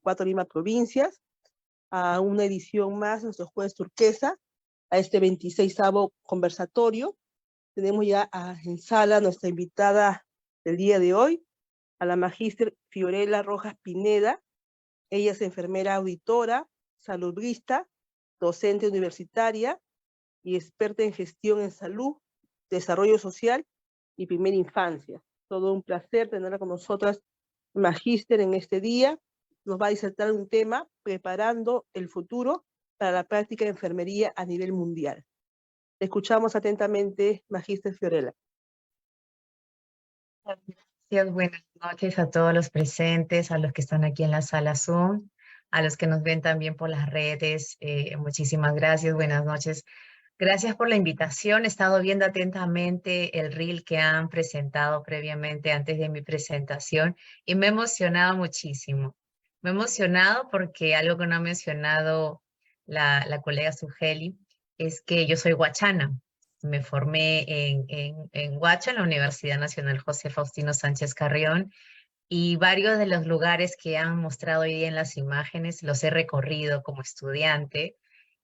24 Lima Provincias, a una edición más de nuestro Jueves Turquesa, a este 26º conversatorio. Tenemos ya en sala a nuestra invitada del día de hoy, a la magíster Fiorella Rojas Pineda. Ella es enfermera auditora, salubrista, docente universitaria y experta en gestión en salud, desarrollo social y primera infancia. Todo un placer tenerla con nosotras, magíster, en este día. Nos va a disertar un tema: preparando el futuro para la práctica de enfermería a nivel mundial. Le escuchamos atentamente, magíster Fiorella. Gracias, buenas noches a todos los presentes, a los que están aquí en la sala Zoom, a los que nos ven también por las redes. Muchísimas gracias, buenas noches. Gracias por la invitación. He estado viendo atentamente el reel que han presentado previamente antes de mi presentación y me he emocionado muchísimo. Me he emocionado porque algo que no ha mencionado la colega Sugeli es que yo soy huachana. Me formé en Huacha, en la Universidad Nacional José Faustino Sánchez Carrión, y varios de los lugares que han mostrado hoy día en las imágenes los he recorrido como estudiante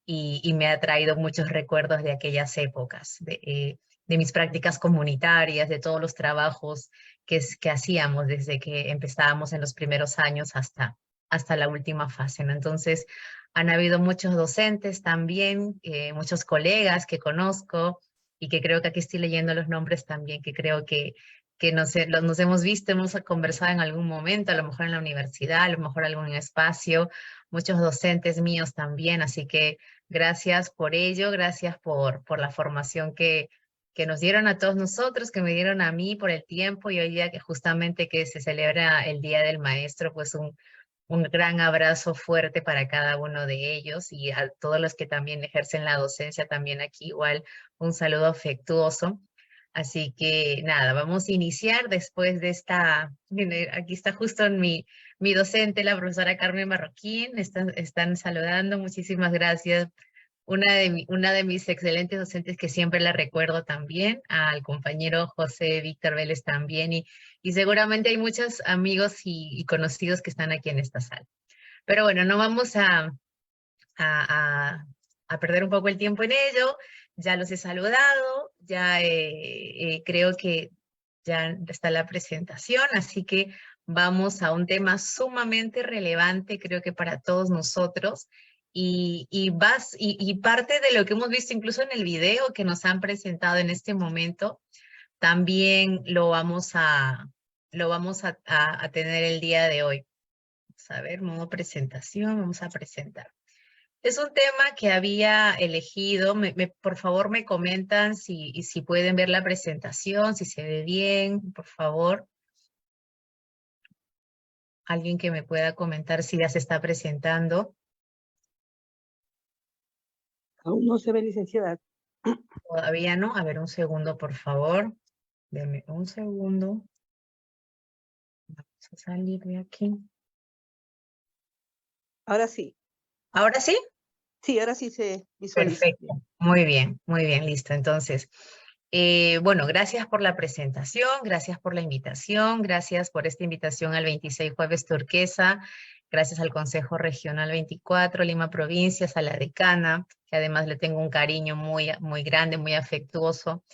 y me ha traído muchos recuerdos de aquellas épocas, de mis prácticas comunitarias, de todos los trabajos que hacíamos desde que empezábamos en los primeros años hasta la última fase, ¿no? Entonces, han habido muchos docentes también, muchos colegas que conozco y que creo que aquí estoy leyendo los nombres también, que creo que nos hemos visto, hemos conversado en algún momento, a lo mejor en la universidad, a lo mejor algún espacio, muchos docentes míos también, así que gracias por ello, gracias por la formación que nos dieron a todos nosotros, que me dieron a mí, por el tiempo, y hoy día que justamente que se celebra el Día del Maestro, pues un gran abrazo fuerte para cada uno de ellos, y a todos los que también ejercen la docencia también aquí, igual un saludo afectuoso. Así que nada, vamos a iniciar después de aquí está justo mi docente, la profesora Carmen Marroquín, están saludando, muchísimas gracias. Una de mis excelentes docentes que siempre la recuerdo también, al compañero José Víctor Vélez también, y seguramente hay muchos amigos y conocidos que están aquí en esta sala. Pero bueno, no vamos a perder un poco el tiempo en ello. Ya los he saludado, ya creo que ya está la presentación, así que vamos a un tema sumamente relevante, creo que para todos nosotros, y parte de lo que hemos visto incluso en el video que nos han presentado en este momento, también lo vamos a tener el día de hoy. Vamos a ver, modo presentación, vamos a presentar. Es un tema que había elegido, por favor me comentan si pueden ver la presentación, si se ve bien, por favor. Alguien que me pueda comentar si ya se está presentando. Aún no se ve, licenciada. Todavía no. A ver, un segundo, por favor. Denme un segundo. Vamos a salir de aquí. Ahora sí. ¿Ahora sí? Sí, ahora sí se visualiza. Perfecto. Muy bien, listo. Entonces, bueno, gracias por la presentación, gracias por la invitación, gracias por esta invitación al 26 Jueves Turquesa, gracias al Consejo Regional 24, Lima Provincias, a la decana, que además le tengo un cariño muy, muy grande, muy afectuoso.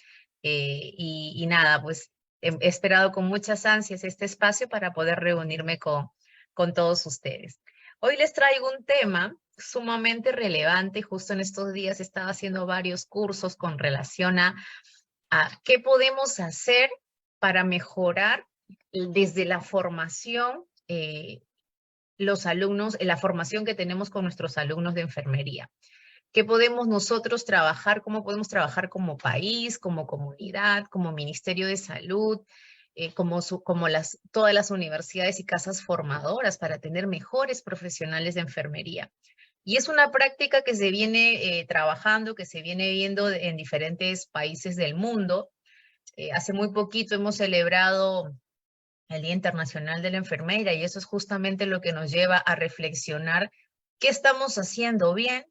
Y nada, pues he esperado con muchas ansias este espacio para poder reunirme con todos ustedes. Hoy les traigo un tema sumamente relevante. Justo en estos días he estado haciendo varios cursos con relación a qué podemos hacer para mejorar desde la formación, los alumnos, la formación que tenemos con nuestros alumnos de enfermería. ¿Qué podemos nosotros trabajar? ¿Cómo podemos trabajar como país, como comunidad, como Ministerio de Salud, todas las universidades y casas formadoras para tener mejores profesionales de enfermería? Y es una práctica que se viene trabajando, que se viene viendo en diferentes países del mundo. Hace muy poquito hemos celebrado el Día Internacional de la Enfermera, y eso es justamente lo que nos lleva a reflexionar qué estamos haciendo bien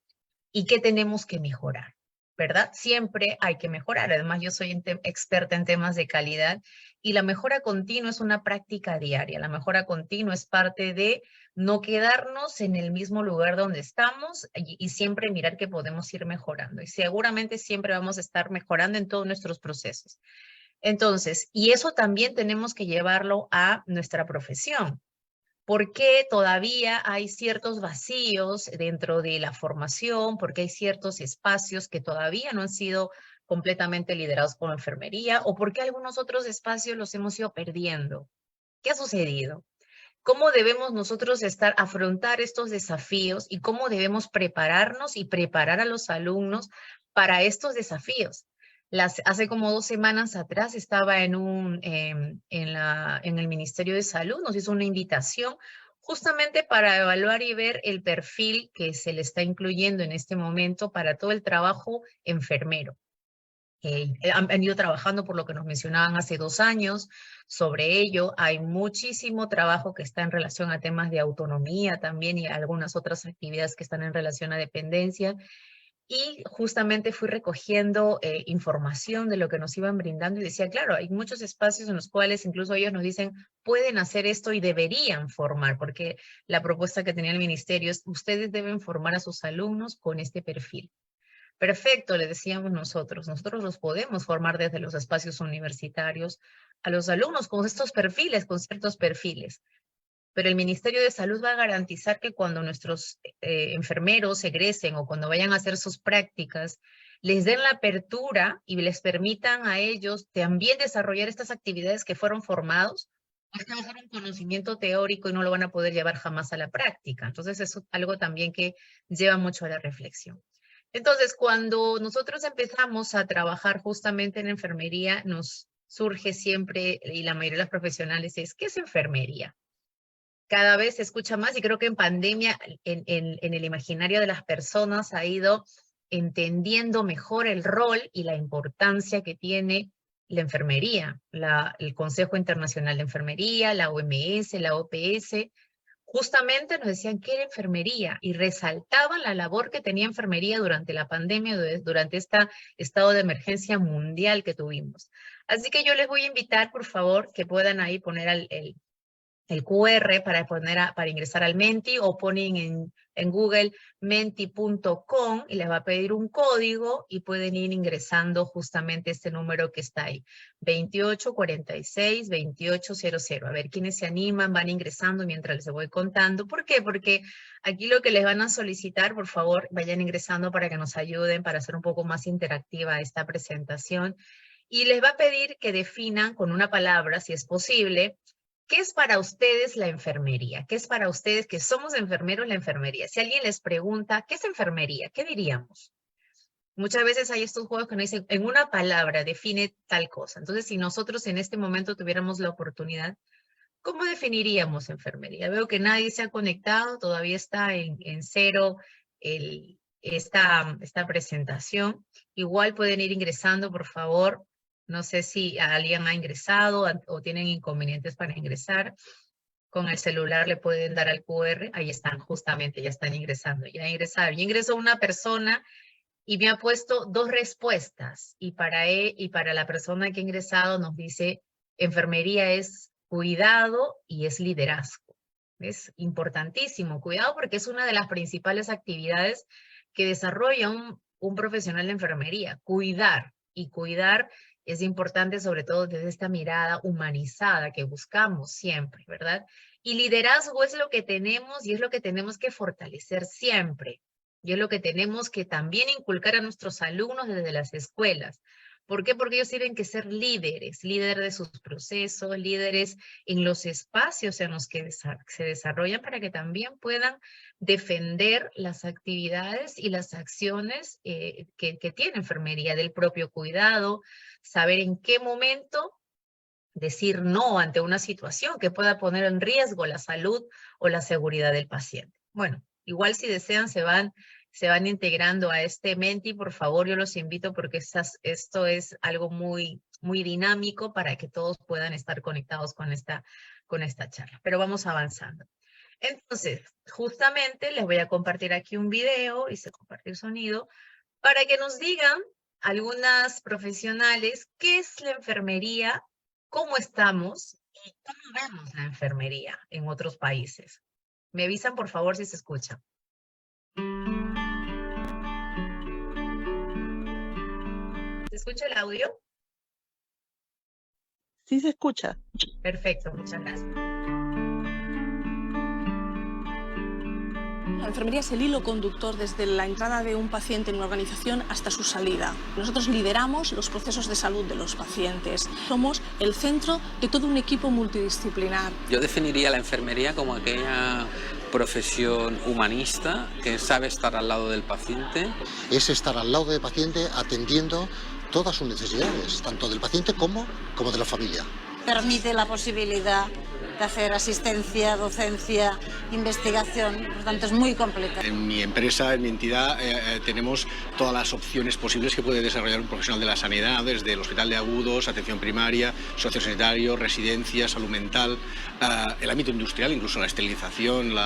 y qué tenemos que mejorar. ¿verdad? Siempre hay que mejorar. Además, yo soy experta en temas de calidad y la mejora continua es una práctica diaria. La mejora continua es parte de no quedarnos en el mismo lugar donde estamos y siempre mirar que podemos ir mejorando. Y seguramente siempre vamos a estar mejorando en todos nuestros procesos. Entonces, y eso también tenemos que llevarlo a nuestra profesión. ¿Por qué todavía hay ciertos vacíos dentro de la formación? ¿Por qué hay ciertos espacios que todavía no han sido completamente liderados por enfermería? ¿O por qué algunos otros espacios los hemos ido perdiendo? ¿Qué ha sucedido? ¿Cómo debemos nosotros afrontar estos desafíos y cómo debemos prepararnos y preparar a los alumnos para estos desafíos? Hace como 2 semanas atrás estaba en el Ministerio de Salud, nos hizo una invitación justamente para evaluar y ver el perfil que se le está incluyendo en este momento para todo el trabajo enfermero. Han ido trabajando por lo que nos mencionaban hace 2 años sobre ello. Hay muchísimo trabajo que está en relación a temas de autonomía también y algunas otras actividades que están en relación a dependencia. Y justamente fui recogiendo información de lo que nos iban brindando y decía, claro, hay muchos espacios en los cuales incluso ellos nos dicen, pueden hacer esto y deberían formar, porque la propuesta que tenía el ministerio es, ustedes deben formar a sus alumnos con este perfil. Perfecto, le decíamos nosotros los podemos formar desde los espacios universitarios a los alumnos con estos perfiles, con ciertos perfiles. Pero el Ministerio de Salud va a garantizar que cuando nuestros enfermeros egresen o cuando vayan a hacer sus prácticas, les den la apertura y les permitan a ellos también desarrollar estas actividades que fueron formados. Es que va a ser un conocimiento teórico y no lo van a poder llevar jamás a la práctica. Entonces, es algo también que lleva mucho a la reflexión. Entonces, cuando nosotros empezamos a trabajar justamente en enfermería, nos surge siempre, y la mayoría de los profesionales es, ¿qué es enfermería? Cada vez se escucha más y creo que en pandemia, en el imaginario de las personas ha ido entendiendo mejor el rol y la importancia que tiene la enfermería, el Consejo Internacional de Enfermería, la OMS, la OPS, justamente nos decían que era enfermería y resaltaban la labor que tenía enfermería durante la pandemia, durante este estado de emergencia mundial que tuvimos. Así que yo les voy a invitar, por favor, que puedan ahí poner el QR para ingresar al Menti o ponen en Google menti.com y les va a pedir un código y pueden ir ingresando justamente este número que está ahí, 2846-2800. A ver quiénes se animan, van ingresando mientras les voy contando. ¿Por qué? Porque aquí lo que les van a solicitar, por favor, vayan ingresando para que nos ayuden, para hacer un poco más interactiva esta presentación. Y les va a pedir que definan con una palabra, si es posible, ¿qué es para ustedes la enfermería? ¿Qué es para ustedes que somos enfermeros la enfermería? Si alguien les pregunta, ¿qué es enfermería? ¿Qué diríamos? Muchas veces hay estos juegos que nos dicen, en una palabra define tal cosa. Entonces, si nosotros en este momento tuviéramos la oportunidad, ¿cómo definiríamos enfermería? Veo que nadie se ha conectado, todavía está en cero esta presentación. Igual pueden ir ingresando, por favor. No sé si alguien ha ingresado o tienen inconvenientes para ingresar. Con el celular le pueden dar al QR. Ahí están, justamente, ya están ingresando. Ya ingresaron. Ya ingresó una persona y me ha puesto 2 respuestas. Y para la persona que ha ingresado nos dice, enfermería es cuidado y es liderazgo. Es importantísimo. Cuidado porque es una de las principales actividades que desarrolla un profesional de enfermería. Cuidar. Y cuidar es importante sobre todo desde esta mirada humanizada que buscamos siempre, ¿verdad? Y liderazgo es lo que tenemos y es lo que tenemos que fortalecer siempre. Y es lo que tenemos que también inculcar a nuestros alumnos desde las escuelas. ¿Por qué? Porque ellos tienen que ser líderes, líderes de sus procesos, líderes en los espacios en los que se desarrollan para que también puedan defender las actividades y las acciones que tiene enfermería, del propio cuidado, saber en qué momento decir no ante una situación que pueda poner en riesgo la salud o la seguridad del paciente. Bueno, igual si desean se van integrando a este Menti, por favor, yo los invito porque esto es algo muy, muy dinámico para que todos puedan estar conectados con esta charla. Pero vamos avanzando. Entonces, justamente les voy a compartir aquí un video, hice compartir sonido, para que nos digan algunas profesionales qué es la enfermería, cómo estamos y cómo vemos la enfermería en otros países. Me avisan, por favor, si se escucha. ¿Se escucha el audio? Sí se escucha. Perfecto, muchas gracias. La enfermería es el hilo conductor desde la entrada de un paciente en una organización hasta su salida. Nosotros lideramos los procesos de salud de los pacientes. Somos el centro de todo un equipo multidisciplinar. Yo definiría la enfermería como aquella profesión humanista que sabe estar al lado del paciente. Es estar al lado del paciente atendiendo todas sus necesidades, tanto del paciente como de la familia. Permite la posibilidad de hacer asistencia, docencia, investigación, por lo tanto es muy completa. En mi empresa, en mi entidad, tenemos todas las opciones posibles que puede desarrollar un profesional de la sanidad, desde el hospital de agudos, atención primaria, sociosanitario, residencia, salud mental, el ámbito industrial, incluso la esterilización,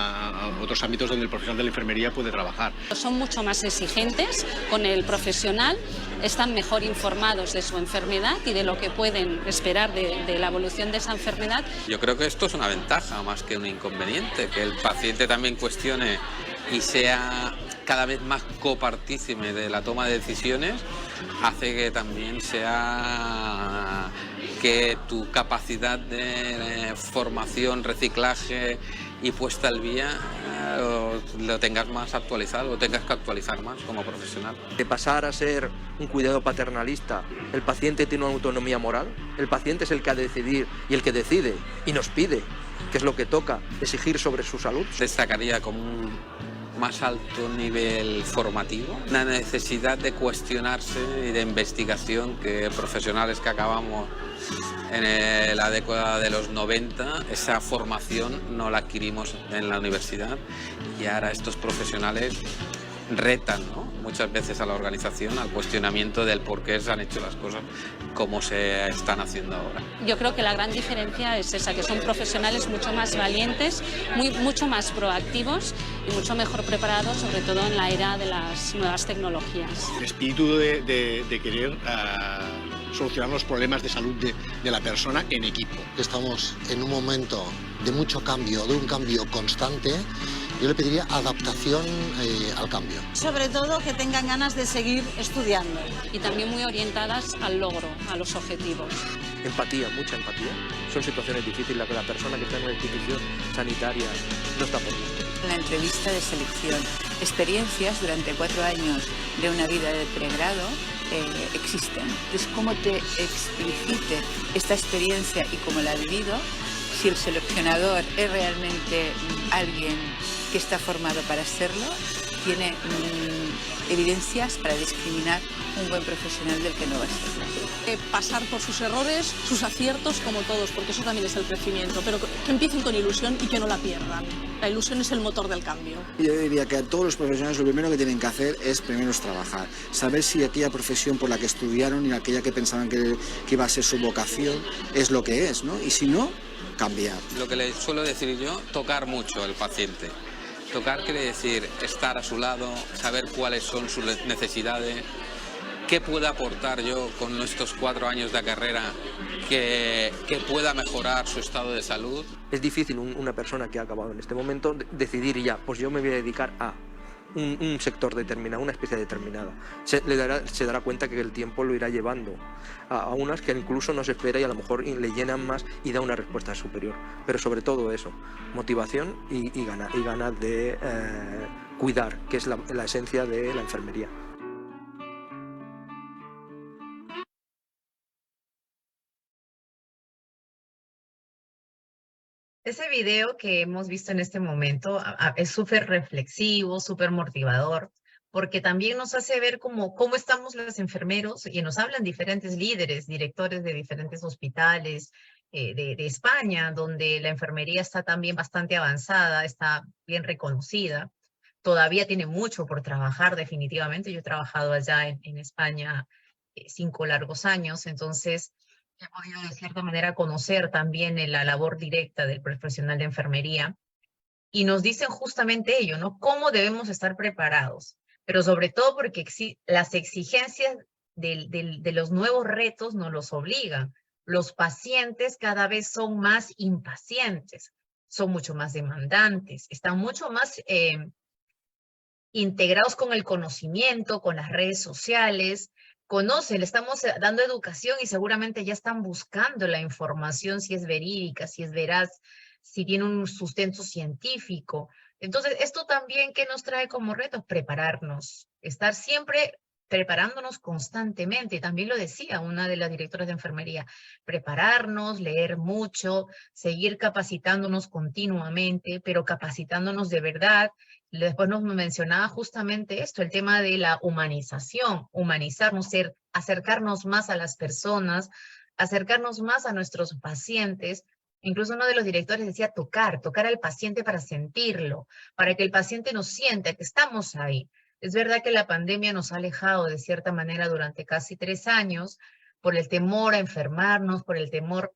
otros ámbitos donde el profesional de la enfermería puede trabajar. Son mucho más exigentes con el profesional, están mejor informados de su enfermedad y de lo que pueden esperar de la evolución de esa enfermedad. Yo creo que esto es una ventaja más que un inconveniente, que el paciente también cuestione y sea cada vez más copartícipe de la toma de decisiones, hace que también sea que tu capacidad de formación, reciclaje y puesta al día lo tengas más actualizado, lo tengas que actualizar más como profesional. De pasar a ser un cuidado paternalista, el paciente tiene una autonomía moral, el paciente es el que ha de decidir y el que decide y nos pide, que es lo que toca, exigir sobre su salud. Destacaría como un más alto nivel formativo, una necesidad de cuestionarse y de investigación que profesionales que acabamos en la década de los 90, esa formación no la adquirimos en la universidad y ahora estos profesionales retan, ¿no?, muchas veces a la organización al cuestionamiento del por qué se han hecho las cosas como se están haciendo ahora. Yo creo que la gran diferencia es esa, que son profesionales mucho más valientes, mucho más proactivos y mucho mejor preparados, sobre todo en la era de las nuevas tecnologías. El espíritu de querer solucionar los problemas de salud de la persona en equipo. Estamos en un momento de mucho cambio, de un cambio constante. Yo le pediría adaptación al cambio. Sobre todo que tengan ganas de seguir estudiando. Y también muy orientadas al logro, a los objetivos. Empatía, mucha empatía. Son situaciones difíciles las que la persona que está en una institución sanitaria no está por gusto. La entrevista de selección, experiencias durante 4 años de una vida de pregrado existen. Es cómo te explicite esta experiencia y cómo la ha vivido, si el seleccionador es realmente alguien que está formado para serlo, tiene evidencias para discriminar un buen profesional del que no va a serlo. Pasar por sus errores, sus aciertos, como todos, porque eso también es el crecimiento, pero que empiecen con ilusión y que no la pierdan. La ilusión es el motor del cambio. Yo diría que a todos los profesionales lo primero que tienen que hacer es primero trabajar, saber si aquella profesión por la que estudiaron y aquella que pensaban que iba a ser su vocación es lo que es, ¿no? Y si no, cambiar. Lo que le suelo decir yo, tocar mucho al paciente. Tocar quiere decir estar a su lado, saber cuáles son sus necesidades, qué puedo aportar yo con estos 4 años de carrera que pueda mejorar su estado de salud. Es difícil una persona que ha acabado en este momento decidir ya, pues yo me voy a dedicar a un sector determinado, una especie determinada. Se dará cuenta que el tiempo lo irá llevando a unas que incluso no se espera y a lo mejor le llenan más y da una respuesta superior. Pero sobre todo eso, motivación y ganas de cuidar, que es la esencia de la enfermería. Ese video que hemos visto en este momento es súper reflexivo, súper motivador, porque también nos hace ver cómo estamos los enfermeros y nos hablan diferentes líderes, directores de diferentes hospitales de España, donde la enfermería está también bastante avanzada, está bien reconocida. Todavía tiene mucho por trabajar, definitivamente. Yo he trabajado allá en España 5 largos años, entonces he podido de cierta manera conocer también la labor directa del profesional de enfermería y nos dicen justamente ello, ¿no? Cómo debemos estar preparados pero sobre todo porque las exigencias de los nuevos retos nos los obligan. Los pacientes cada vez son más impacientes, son mucho más demandantes, están mucho más integrados con el conocimiento, con las redes sociales, conocen, le estamos dando educación y seguramente ya están buscando la información, si es verídica, si es veraz, si tiene un sustento científico. Entonces, esto también que nos trae como reto, prepararnos, estar siempre preparándonos constantemente. También lo decía una de las directoras de enfermería, prepararnos, leer mucho, seguir capacitándonos continuamente, pero capacitándonos de verdad. Después nos mencionaba justamente esto, el tema de la humanización, humanizarnos, acercarnos más a las personas, acercarnos más a nuestros pacientes. Incluso uno de los directores decía tocar al paciente para sentirlo, para que el paciente nos sienta que estamos ahí. Es verdad que la pandemia nos ha alejado de cierta manera durante casi 3 años por el temor a enfermarnos, por el temor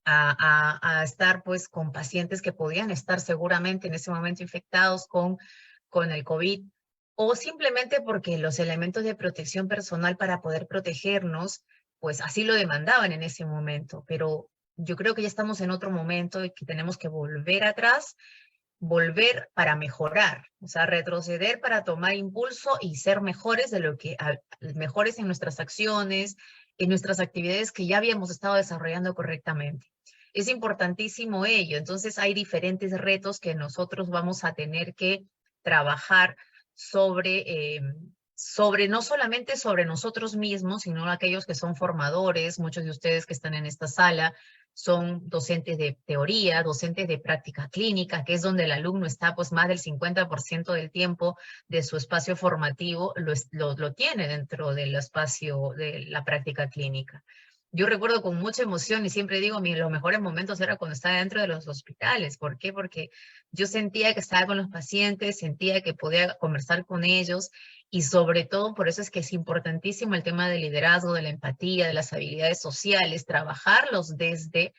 a estar pues con pacientes que podían estar seguramente en ese momento infectados con el COVID, o simplemente porque los elementos de protección personal para poder protegernos, pues así lo demandaban en ese momento. Pero yo creo que ya estamos en otro momento y que tenemos que volver atrás, volver para mejorar, o sea, retroceder para tomar impulso y ser mejores de lo que, mejores en nuestras acciones, en nuestras actividades que ya habíamos estado desarrollando correctamente. Es importantísimo ello. Entonces hay diferentes retos que nosotros vamos a tener que trabajar sobre no solamente sobre nosotros mismos, sino aquellos que son formadores. Muchos de ustedes que están en esta sala son docentes de teoría, docentes de práctica clínica, que es donde el alumno está pues más del 50% del tiempo de su espacio formativo, lo tiene dentro del espacio de la práctica clínica. Yo recuerdo con mucha emoción y siempre digo, los mejores momentos era cuando estaba dentro de los hospitales. ¿Por qué? Porque yo sentía que estaba con los pacientes, sentía que podía conversar con ellos y sobre todo por eso es que es importantísimo el tema del liderazgo, de la empatía, de las habilidades sociales, trabajarlos desde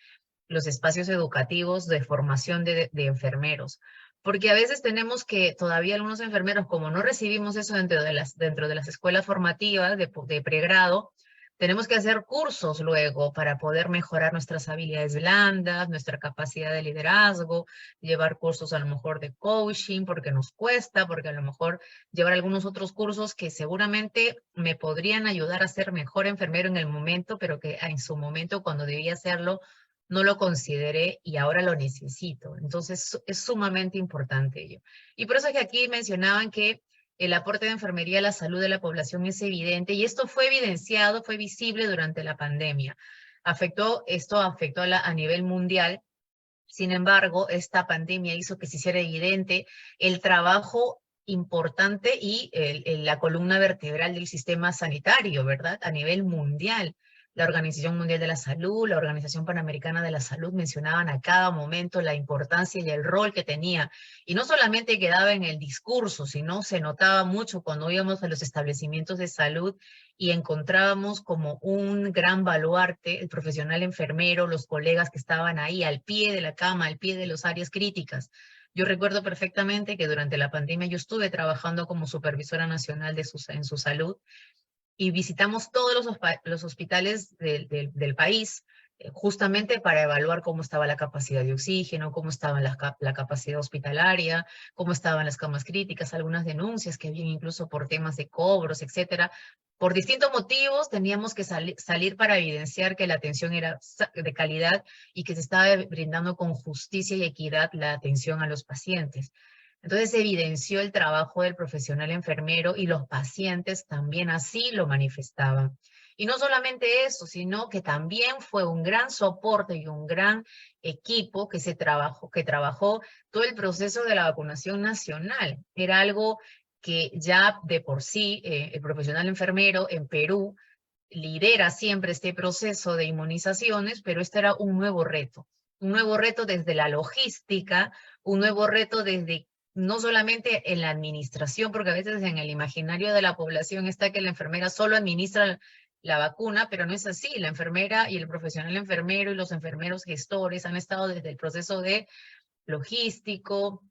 los espacios educativos de formación de enfermeros. Porque a veces tenemos que todavía algunos enfermeros, como no recibimos eso dentro de las escuelas formativas de pregrado, tenemos que hacer cursos luego para poder mejorar nuestras habilidades blandas, nuestra capacidad de liderazgo, llevar cursos a lo mejor de coaching porque nos cuesta, porque a lo mejor llevar algunos otros cursos que seguramente me podrían ayudar a ser mejor enfermero en el momento, pero que en su momento cuando debía hacerlo no lo consideré y ahora lo necesito. Entonces es sumamente importante ello. Y por eso es que aquí mencionaban que el aporte de enfermería a la salud de la población es evidente y esto fue evidenciado, fue visible durante la pandemia. Esto afectó a nivel mundial. Sin embargo, esta pandemia hizo que se hiciera evidente el trabajo importante y la columna vertebral del sistema sanitario, ¿verdad? A nivel mundial. La Organización Mundial de la Salud, la Organización Panamericana de la Salud mencionaban a cada momento la importancia y el rol que tenía. Y no solamente quedaba en el discurso, sino se notaba mucho cuando íbamos a los establecimientos de salud y encontrábamos como un gran baluarte el profesional enfermero, los colegas que estaban ahí al pie de la cama, al pie de las áreas críticas. Yo recuerdo perfectamente que durante la pandemia yo estuve trabajando como supervisora nacional en su salud y visitamos todos los hospitales del país justamente para evaluar cómo estaba la capacidad de oxígeno, cómo estaba la capacidad hospitalaria, cómo estaban las camas críticas, algunas denuncias que habían incluso por temas de cobros, etcétera. Por distintos motivos teníamos que salir para evidenciar que la atención era de calidad y que se estaba brindando con justicia y equidad la atención a los pacientes. Entonces se evidenció el trabajo del profesional enfermero y los pacientes también así lo manifestaban. Y no solamente eso, sino que también fue un gran soporte y un gran equipo que trabajó todo el proceso de la vacunación nacional. Era algo que ya de por sí el profesional enfermero en Perú lidera siempre este proceso de inmunizaciones, pero este era un nuevo reto desde la logística, un nuevo reto desde no solamente en la administración, porque a veces en el imaginario de la población está que la enfermera solo administra la vacuna, pero no es así. La enfermera y el profesional enfermero y los enfermeros gestores han estado desde el proceso de logístico,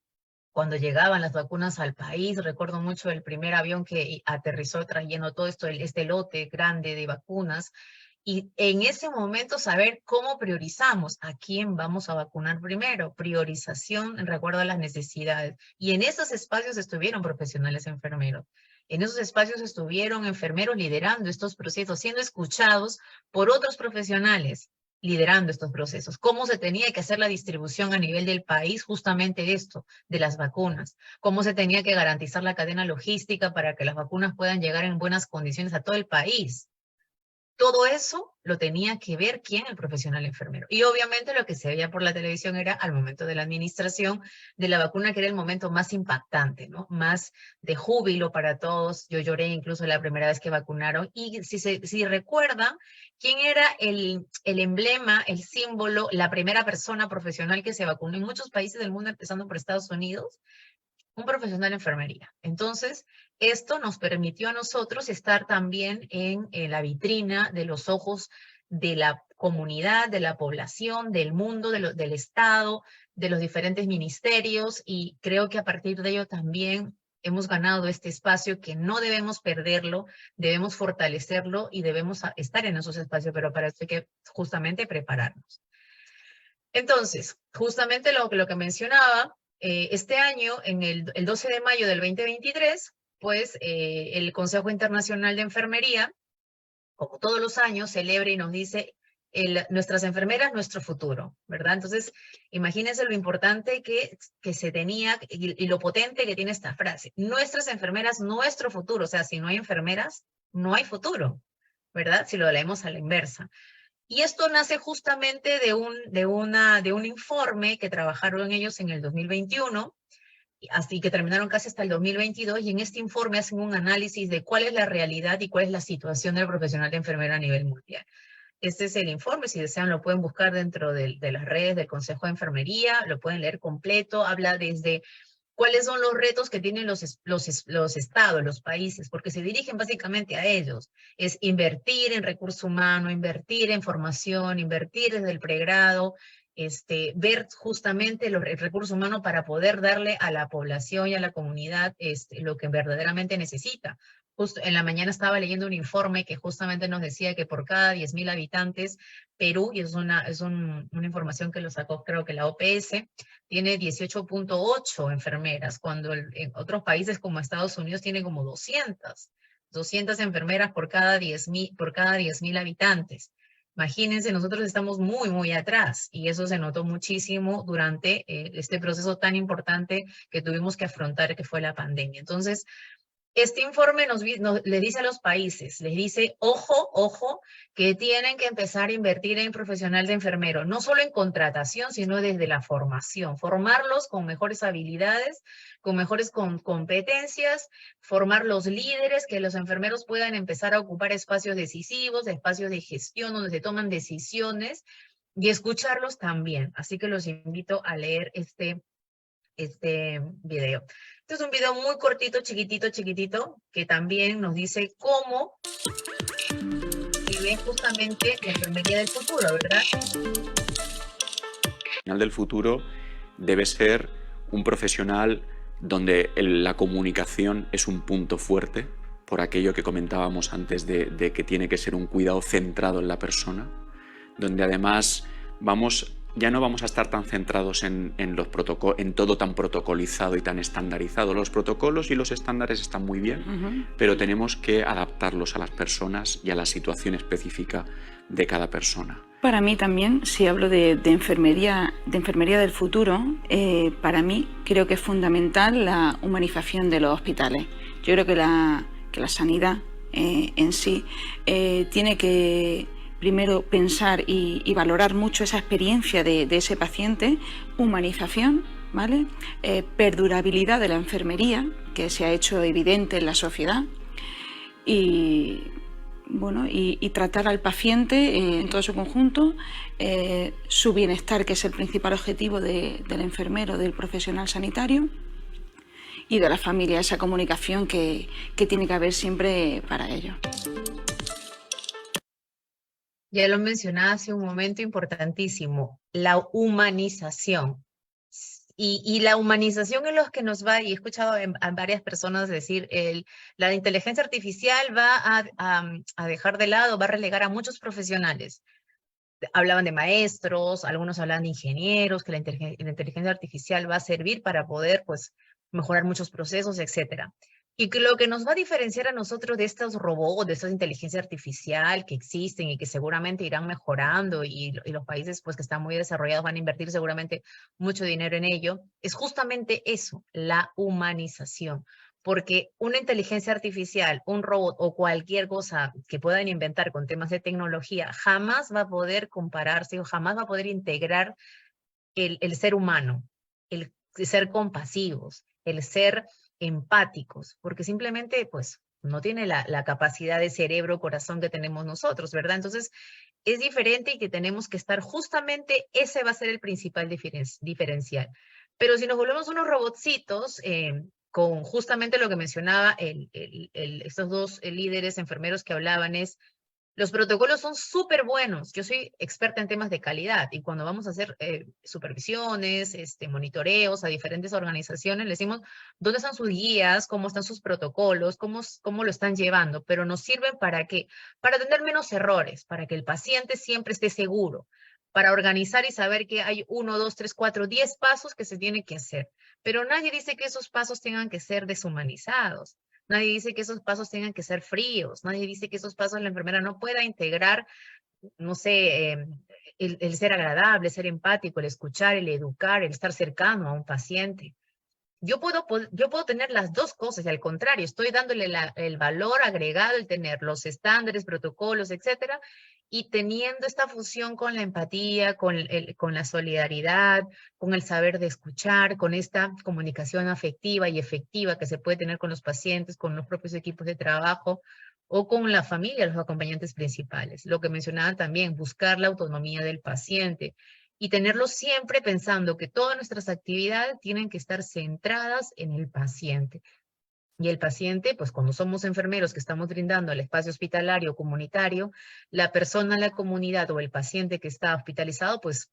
cuando llegaban las vacunas al país. Recuerdo mucho el primer avión que aterrizó trayendo todo esto, este lote grande de vacunas. Y en ese momento saber cómo priorizamos, a quién vamos a vacunar primero, priorización en recuerdo a las necesidades. Y en esos espacios estuvieron profesionales enfermeros. En esos espacios estuvieron enfermeros liderando estos procesos, siendo escuchados por otros profesionales, liderando estos procesos. Cómo se tenía que hacer la distribución a nivel del país, justamente esto, de las vacunas. Cómo se tenía que garantizar la cadena logística para que las vacunas puedan llegar en buenas condiciones a todo el país. Todo eso lo tenía que ver ¿quién? El profesional enfermero. Y obviamente lo que se veía por la televisión era al momento de la administración de la vacuna, que era el momento más impactante, ¿no? Más de júbilo para todos. Yo lloré incluso la primera vez que vacunaron. Y si recuerdan, ¿quién era el emblema, el símbolo, la primera persona profesional que se vacunó en muchos países del mundo, empezando por Estados Unidos? Un profesional de enfermería. Entonces, esto nos permitió a nosotros estar también en la vitrina de los ojos de la comunidad, de la población, del mundo, del Estado, de los diferentes ministerios, y creo que a partir de ello también hemos ganado este espacio que no debemos perderlo, debemos fortalecerlo y debemos estar en esos espacios, pero para eso hay que justamente prepararnos. Entonces, justamente lo que mencionaba, este año, en el 12 de mayo del 2023, pues el Consejo Internacional de Enfermería, como todos los años, celebra y nos dice nuestras enfermeras, nuestro futuro, ¿verdad? Entonces, imagínense lo importante que se tenía y lo potente que tiene esta frase. Nuestras enfermeras, nuestro futuro. O sea, si no hay enfermeras, no hay futuro, ¿verdad? Si lo leemos a la inversa. Y esto nace justamente de un informe que trabajaron ellos en el 2021, así que terminaron casi hasta el 2022, y en este informe hacen un análisis de cuál es la realidad y cuál es la situación del profesional de enfermera a nivel mundial. Este es el informe, si desean lo pueden buscar dentro de las redes del Consejo de Enfermería, lo pueden leer completo, habla desde cuáles son los retos que tienen los estados, los países, porque se dirigen básicamente a ellos. Es invertir en recurso humano, invertir en formación, invertir desde el pregrado, ver justamente el recurso humano para poder darle a la población y a la comunidad lo que verdaderamente necesita. Justo en la mañana estaba leyendo un informe que justamente nos decía que por cada 10.000 habitantes, Perú, y es una información que lo sacó creo que la OPS, tiene 18.8 enfermeras, cuando en otros países como Estados Unidos tiene como 200 enfermeras por cada 10.000 habitantes. Imagínense, nosotros estamos muy, muy atrás, y eso se notó muchísimo durante este proceso tan importante que tuvimos que afrontar, que fue la pandemia. Entonces, este informe le dice a los países, les dice, ojo, que tienen que empezar a invertir en profesional de enfermero, no solo en contratación, sino desde la formación, formarlos con mejores habilidades, con mejores competencias, formar los líderes, que los enfermeros puedan empezar a ocupar espacios decisivos, espacios de gestión donde se toman decisiones, y escucharlos también. Así que los invito a leer este video. Este es un video muy cortito, chiquitito, que también nos dice cómo se ve justamente la enfermería del futuro, ¿verdad? El profesional del futuro debe ser un profesional donde la comunicación es un punto fuerte, por aquello que comentábamos antes de que tiene que ser un cuidado centrado en la persona, donde además ya no vamos a estar tan centrados en todo tan protocolizado y tan estandarizado. Los protocolos y los estándares están muy bien, pero tenemos que adaptarlos a las personas y a la situación específica de cada persona. Para mí también, si hablo de enfermería del futuro, para mí creo que es fundamental la humanización de los hospitales. Yo creo que la sanidad en sí tiene que primero pensar y valorar mucho esa experiencia de ese paciente, humanización, ¿vale? Perdurabilidad de la enfermería, que se ha hecho evidente en la sociedad, y tratar al paciente en todo su conjunto, su bienestar, que es el principal objetivo del enfermero, del profesional sanitario, y de la familia, esa comunicación que tiene que haber siempre para ello. Ya lo mencionaba hace un momento, importantísimo, la humanización. Y la humanización es lo que nos va, y he escuchado a varias personas decir, la inteligencia artificial va a dejar de lado, va a relegar a muchos profesionales. Hablaban de maestros, algunos hablaban de ingenieros, que la inteligencia artificial va a servir para poder, pues, mejorar muchos procesos, etcétera. Y que lo que nos va a diferenciar a nosotros de estos robots, de esta inteligencia artificial que existen y que seguramente irán mejorando y los países pues, que están muy desarrollados van a invertir seguramente mucho dinero en ello, es justamente eso, la humanización. Porque una inteligencia artificial, un robot o cualquier cosa que puedan inventar con temas de tecnología jamás va a poder compararse o jamás va a poder integrar el ser humano, el ser compasivos, el ser empáticos, porque simplemente pues no tiene la capacidad de cerebro, corazón que tenemos nosotros, ¿verdad? Entonces es diferente y que tenemos que estar justamente, ese va a ser el principal diferencial. Pero si nos volvemos unos robotcitos, con justamente lo que mencionaba estos dos líderes enfermeros que hablaban es, los protocolos son súper buenos. Yo soy experta en temas de calidad y cuando vamos a hacer supervisiones, monitoreos a diferentes organizaciones, les decimos dónde están sus guías, cómo están sus protocolos, cómo lo están llevando, pero nos sirven ¿para qué? Para tener menos errores, para que el paciente siempre esté seguro, para organizar y saber que hay 1, 2, 3, 4, 10 pasos que se tienen que hacer. Pero nadie dice que esos pasos tengan que ser deshumanizados. Nadie dice que esos pasos tengan que ser fríos. Nadie dice que esos pasos la enfermera no pueda integrar, no sé, el ser agradable, ser empático, el escuchar, el educar, el estar cercano a un paciente. Yo puedo tener las dos cosas, y al contrario, estoy dándole el valor agregado, el tener los estándares, protocolos, etcétera, y teniendo esta fusión con la empatía, con la solidaridad, con el saber de escuchar, con esta comunicación afectiva y efectiva que se puede tener con los pacientes, con los propios equipos de trabajo, o con la familia, los acompañantes principales. Lo que mencionaba también, buscar la autonomía del paciente, y tenerlo siempre pensando que todas nuestras actividades tienen que estar centradas en el paciente. Y el paciente, pues cuando somos enfermeros que estamos brindando el espacio hospitalario comunitario, la persona, la comunidad o el paciente que está hospitalizado, pues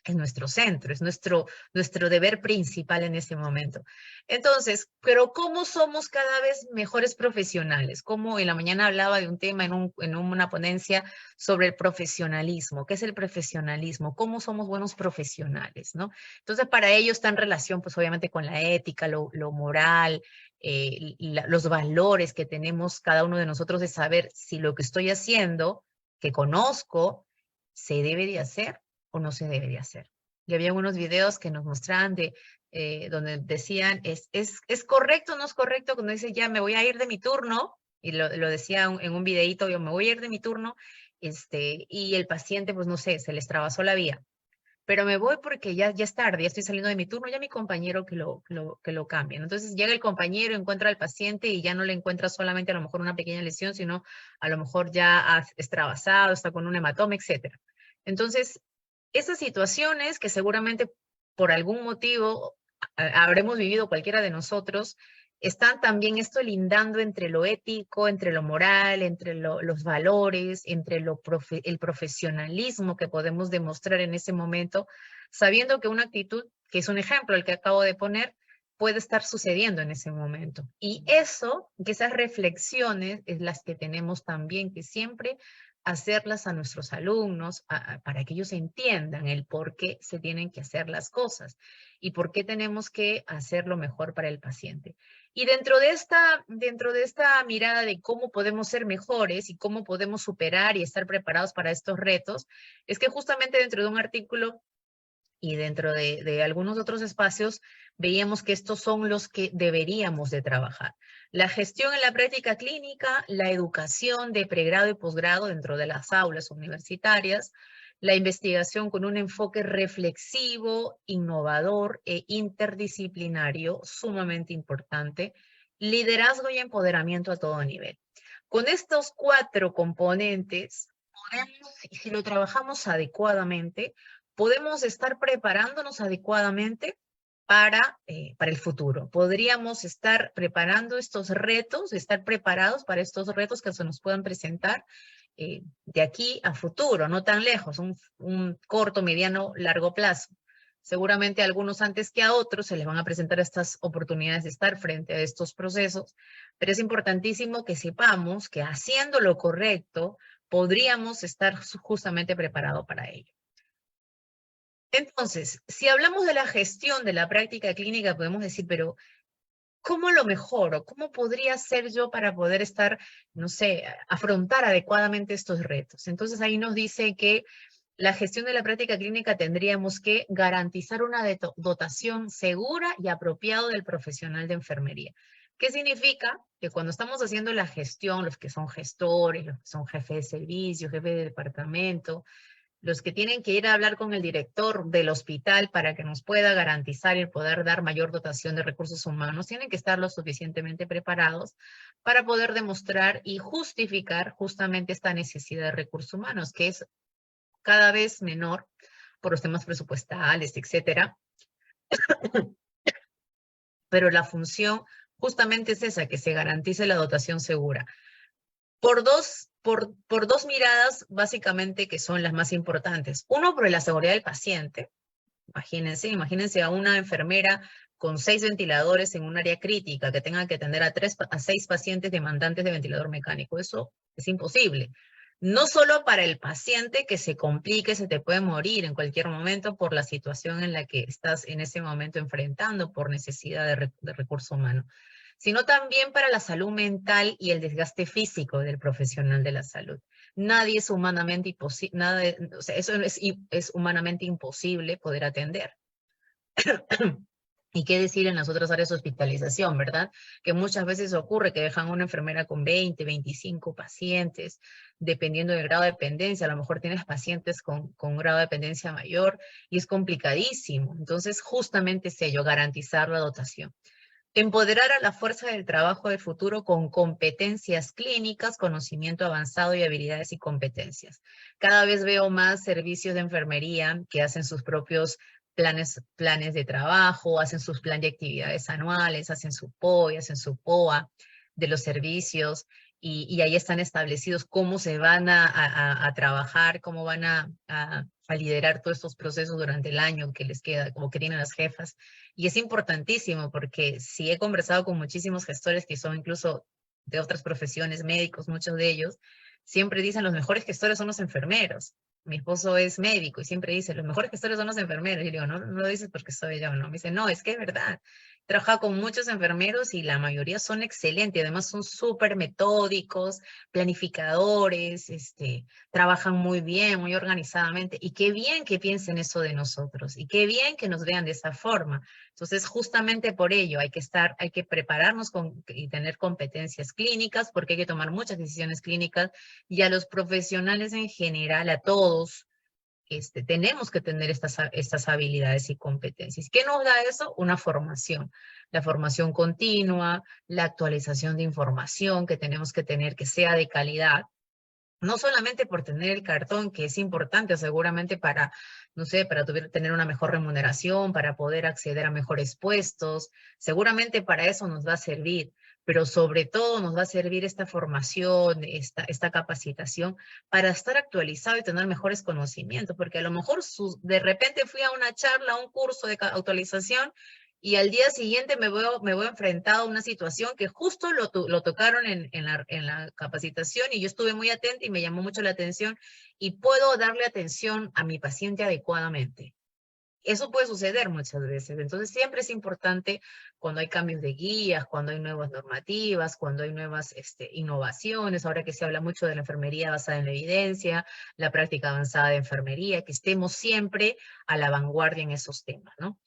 es nuestro centro, es nuestro deber principal en ese momento. Entonces, pero ¿cómo somos cada vez mejores profesionales? Como en la mañana hablaba de un tema en una ponencia sobre el profesionalismo. ¿Qué es el profesionalismo? ¿Cómo somos buenos profesionales? ¿No? Entonces, para ello está en relación, pues obviamente con la ética, lo moral, los valores que tenemos cada uno de nosotros de saber si lo que estoy haciendo, que conozco, se debe de hacer o no se debe de hacer. Y había unos videos que nos mostraban donde decían, ¿es correcto o no es correcto? Cuando dice, ya me voy a ir de mi turno, y lo decía en un videíto, yo me voy a ir de mi turno, y el paciente, pues no sé, se les trabasó la vía. Pero me voy porque ya es tarde, ya estoy saliendo de mi turno, ya mi compañero que lo cambien. Entonces llega el compañero, encuentra al paciente y ya no le encuentra solamente a lo mejor una pequeña lesión, sino a lo mejor ya es trabasado, está con un hematoma, etc. Entonces, esas situaciones que seguramente por algún motivo habremos vivido cualquiera de nosotros, están también esto lindando entre lo ético, entre lo moral, entre los valores, entre el profesionalismo que podemos demostrar en ese momento, sabiendo que una actitud, que es un ejemplo el que acabo de poner, puede estar sucediendo en ese momento. Y eso, que esas reflexiones es las que tenemos también que siempre hacerlas a nuestros alumnos para que ellos entiendan el por qué se tienen que hacer las cosas y por qué tenemos que hacerlo mejor para el paciente. Y dentro de esta mirada de cómo podemos ser mejores y cómo podemos superar y estar preparados para estos retos, es que justamente dentro de un artículo y dentro de algunos otros espacios veíamos que estos son los que deberíamos de trabajar. La gestión en la práctica clínica, la educación de pregrado y posgrado dentro de las aulas universitarias, la investigación con un enfoque reflexivo, innovador e interdisciplinario, sumamente importante, liderazgo y empoderamiento a todo nivel. Con estos 4 componentes, podemos, si lo trabajamos adecuadamente, podemos estar preparándonos adecuadamente para el futuro. Podríamos estar preparando estos retos, estar preparados para estos retos que se nos puedan presentar de aquí a futuro, no tan lejos, un corto, mediano, largo plazo. Seguramente a algunos antes que a otros se les van a presentar estas oportunidades de estar frente a estos procesos, pero es importantísimo que sepamos que haciendo lo correcto podríamos estar justamente preparados para ello. Entonces, si hablamos de la gestión de la práctica clínica, podemos decir, pero ¿cómo lo mejoro? ¿Cómo podría ser yo para poder estar, no sé, afrontar adecuadamente estos retos? Entonces ahí nos dice que la gestión de la práctica clínica tendríamos que garantizar una dotación segura y apropiada del profesional de enfermería. ¿Qué significa? Que cuando estamos haciendo la gestión, los que son gestores, los que son jefes de servicio, jefes de departamento, los que tienen que ir a hablar con el director del hospital para que nos pueda garantizar y poder dar mayor dotación de recursos humanos, tienen que estar lo suficientemente preparados para poder demostrar y justificar justamente esta necesidad de recursos humanos, que es cada vez menor por los temas presupuestales, etcétera. Pero la función justamente es esa, que se garantice la dotación segura. Por dos miradas, básicamente, que son las más importantes. Uno, por la seguridad del paciente. Imagínense a una enfermera con 6 ventiladores en un área crítica que tenga que atender a 6 pacientes demandantes de ventilador mecánico. Eso es imposible. No solo para el paciente que se complique, se te puede morir en cualquier momento por la situación en la que estás en ese momento enfrentando por necesidad de recurso humano, sino también para la salud mental y el desgaste físico del profesional de la salud. Nadie es humanamente imposible, eso es humanamente imposible poder atender. Y qué decir en las otras áreas de hospitalización, ¿verdad? Que muchas veces ocurre que dejan a una enfermera con 20, 25 pacientes, dependiendo del grado de dependencia. A lo mejor tienes pacientes con grado de dependencia mayor y es complicadísimo. Entonces, justamente es ello, garantizar la dotación. Empoderar a la fuerza del trabajo del futuro con competencias clínicas, conocimiento avanzado y habilidades y competencias. Cada vez veo más servicios de enfermería que hacen sus propios planes de trabajo, hacen sus planes de actividades anuales, hacen su POI, hacen su POA de los servicios, y ahí están establecidos cómo se van a trabajar, cómo van a liderar todos estos procesos durante el año que les queda, como que tienen las jefas. Y es importantísimo porque sí he conversado con muchísimos gestores que son incluso de otras profesiones, médicos, muchos de ellos, siempre dicen los mejores gestores son los enfermeros. Mi esposo es médico y siempre dice, los mejores gestores son los enfermeros. Y yo digo, no lo dices porque soy yo, no. Me dice, no, es que es verdad. He trabajado con muchos enfermeros y la mayoría son excelentes. Además son súper metódicos, planificadores, trabajan muy bien, muy organizadamente. Y qué bien que piensen eso de nosotros. Y qué bien que nos vean de esa forma. Entonces, justamente por ello hay que prepararnos y tener competencias clínicas, porque hay que tomar muchas decisiones clínicas, y a los profesionales en general, a todos, tenemos que tener estas habilidades y competencias. ¿Qué nos da eso? Una formación. La formación continua, la actualización de información que tenemos que tener que sea de calidad. No solamente por tener el cartón, que es importante seguramente para, no sé, para tener una mejor remuneración, para poder acceder a mejores puestos. Seguramente para eso nos va a servir, pero sobre todo nos va a servir esta formación, esta capacitación para estar actualizado y tener mejores conocimientos, porque a lo mejor de repente fui a una charla, a un curso de actualización, y al día siguiente me veo enfrentado a una situación que justo lo tocaron en la capacitación, y yo estuve muy atenta y me llamó mucho la atención, y puedo darle atención a mi paciente adecuadamente. Eso puede suceder muchas veces. Entonces siempre es importante, cuando hay cambios de guías, cuando hay nuevas normativas, cuando hay nuevas innovaciones, ahora que se habla mucho de la enfermería basada en la evidencia, la práctica avanzada de enfermería, que estemos siempre a la vanguardia en esos temas, ¿no?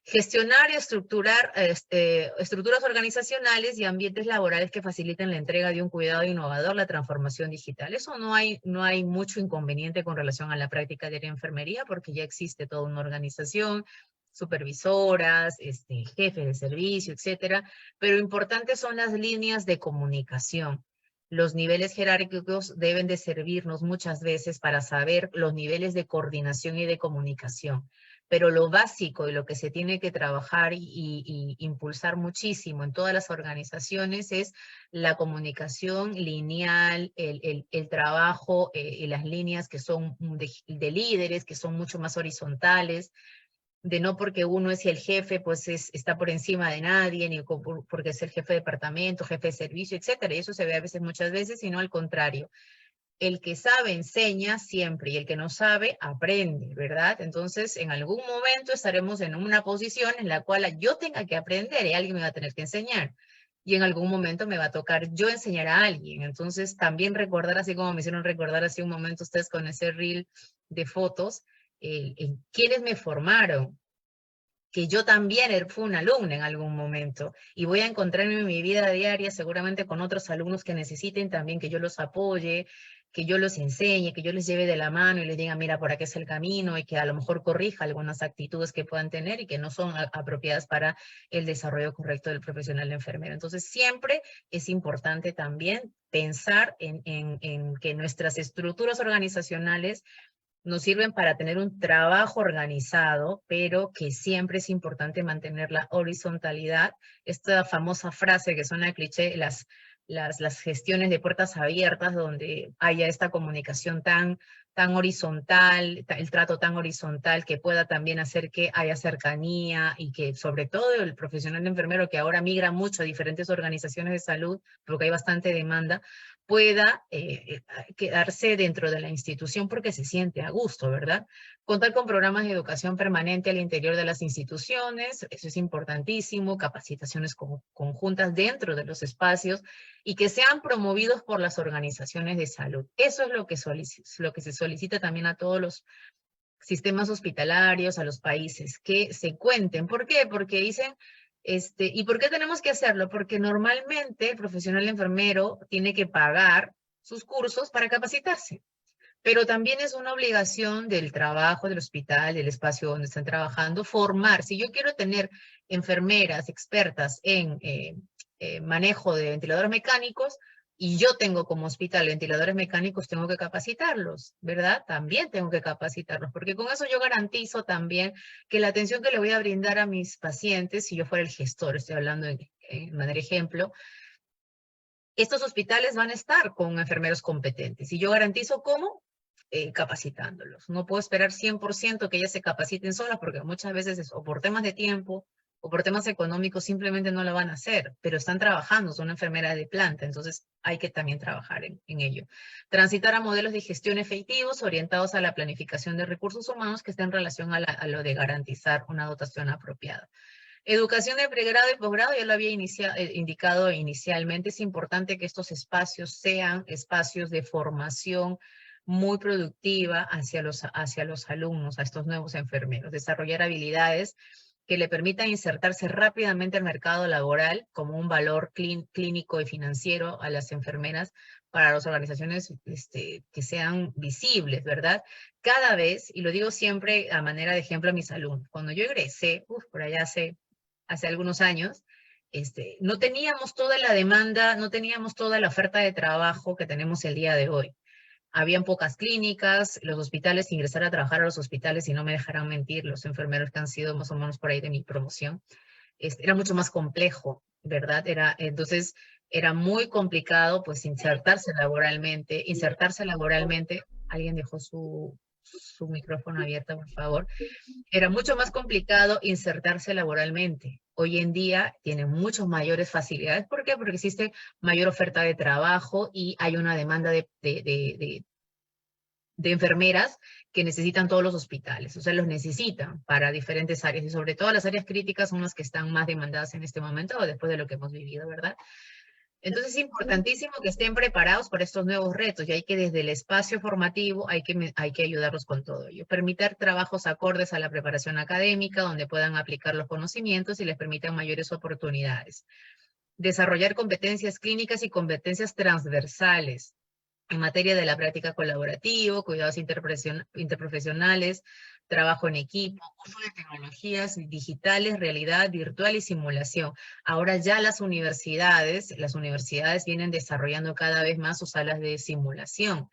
Gestionar y estructurar estructuras organizacionales y ambientes laborales que faciliten la entrega de un cuidado innovador, la transformación digital. Eso no hay mucho inconveniente con relación a la práctica de la enfermería, porque ya existe toda una organización, supervisoras, jefes de servicio, etcétera, pero importantes son las líneas de comunicación. Los niveles jerárquicos deben de servirnos muchas veces para saber los niveles de coordinación y de comunicación. Pero lo básico y lo que se tiene que trabajar y impulsar muchísimo en todas las organizaciones es la comunicación lineal, el trabajo, las líneas que son de líderes, que son mucho más horizontales, de no porque uno es el jefe, pues está por encima de nadie, ni porque es el jefe de departamento, jefe de servicio, etcétera. Y eso se ve a veces, muchas veces, sino al contrario. El que sabe enseña siempre y el que no sabe aprende, ¿verdad? Entonces, en algún momento estaremos en una posición en la cual yo tenga que aprender y alguien me va a tener que enseñar. Y en algún momento me va a tocar yo enseñar a alguien. Entonces, también recordar, así como me hicieron recordar hace un momento ustedes con ese reel de fotos, quiénes me formaron, que yo también fui una alumna en algún momento y voy a encontrarme en mi vida diaria seguramente con otros alumnos que necesiten también que yo los apoye, que yo los enseñe, que yo les lleve de la mano y les diga, mira, por aquí es el camino, y que a lo mejor corrija algunas actitudes que puedan tener y que no son apropiadas para el desarrollo correcto del profesional de enfermero. Entonces, siempre es importante también pensar en que nuestras estructuras organizacionales nos sirven para tener un trabajo organizado, pero que siempre es importante mantener la horizontalidad. Esta famosa frase que suena cliché, las gestiones de puertas abiertas, donde haya esta comunicación tan horizontal, el trato tan horizontal, que pueda también hacer que haya cercanía y que sobre todo el profesional de enfermero, que ahora migra mucho a diferentes organizaciones de salud, porque hay bastante demanda, pueda quedarse dentro de la institución porque se siente a gusto, ¿verdad? Contar con programas de educación permanente al interior de las instituciones, eso es importantísimo, capacitaciones conjuntas dentro de los espacios y que sean promovidos por las organizaciones de salud. Eso es lo que se solicita también a todos los sistemas hospitalarios, a los países, que se cuenten. ¿Por qué? Porque dicen, ¿y por qué tenemos que hacerlo? Porque normalmente el profesional enfermero tiene que pagar sus cursos para capacitarse. Pero también es una obligación del trabajo, del hospital, del espacio donde están trabajando, formar. Si yo quiero tener enfermeras expertas en manejo de ventiladores mecánicos, y yo tengo como hospital ventiladores mecánicos, tengo que capacitarlos, ¿verdad? También tengo que capacitarlos, porque con eso yo garantizo también que la atención que le voy a brindar a mis pacientes, si yo fuera el gestor, estoy hablando en manera ejemplo, estos hospitales van a estar con enfermeros competentes. Y yo garantizo cómo, capacitándolos. No puedo esperar 100% que ellas se capaciten solas, porque muchas veces o por temas de tiempo o por temas económicos simplemente no lo van a hacer, pero están trabajando, son enfermeras de planta, entonces hay que también trabajar en ello. Transitar a modelos de gestión efectivos orientados a la planificación de recursos humanos que estén en relación a lo de garantizar una dotación apropiada. Educación de pregrado y posgrado, ya lo había indicado inicialmente, es importante que estos espacios sean espacios de formación muy productiva hacia los alumnos, a estos nuevos enfermeros. Desarrollar habilidades que le permitan insertarse rápidamente al mercado laboral como un valor clínico y financiero a las enfermeras para las organizaciones que sean visibles, ¿verdad? Cada vez, y lo digo siempre a manera de ejemplo a mis alumnos, cuando yo egresé, por allá hace algunos años, no teníamos toda la demanda, no teníamos toda la oferta de trabajo que tenemos el día de hoy. Habían pocas clínicas, los hospitales, ingresar a trabajar a los hospitales, y no me dejarán mentir, los enfermeros que han sido más o menos por ahí de mi promoción, era mucho más complejo, ¿verdad? Entonces, era muy complicado, pues, insertarse laboralmente. Alguien dejó su micrófono abierto, por favor. Era mucho más complicado insertarse laboralmente. Hoy en día tienen muchas mayores facilidades. ¿Por qué? Porque existe mayor oferta de trabajo y hay una demanda de enfermeras que necesitan todos los hospitales. O sea, los necesitan para diferentes áreas y sobre todo las áreas críticas son las que están más demandadas en este momento o después de lo que hemos vivido, ¿verdad? Entonces es importantísimo que estén preparados para estos nuevos retos y hay que desde el espacio formativo hay que ayudarlos con todo ello. Permitir trabajos acordes a la preparación académica donde puedan aplicar los conocimientos y les permitan mayores oportunidades. Desarrollar competencias clínicas y competencias transversales en materia de la práctica colaborativa, cuidados interprofesionales, trabajo en equipo, uso de tecnologías digitales, realidad virtual y simulación. Ahora ya las universidades vienen desarrollando cada vez más sus salas de simulación,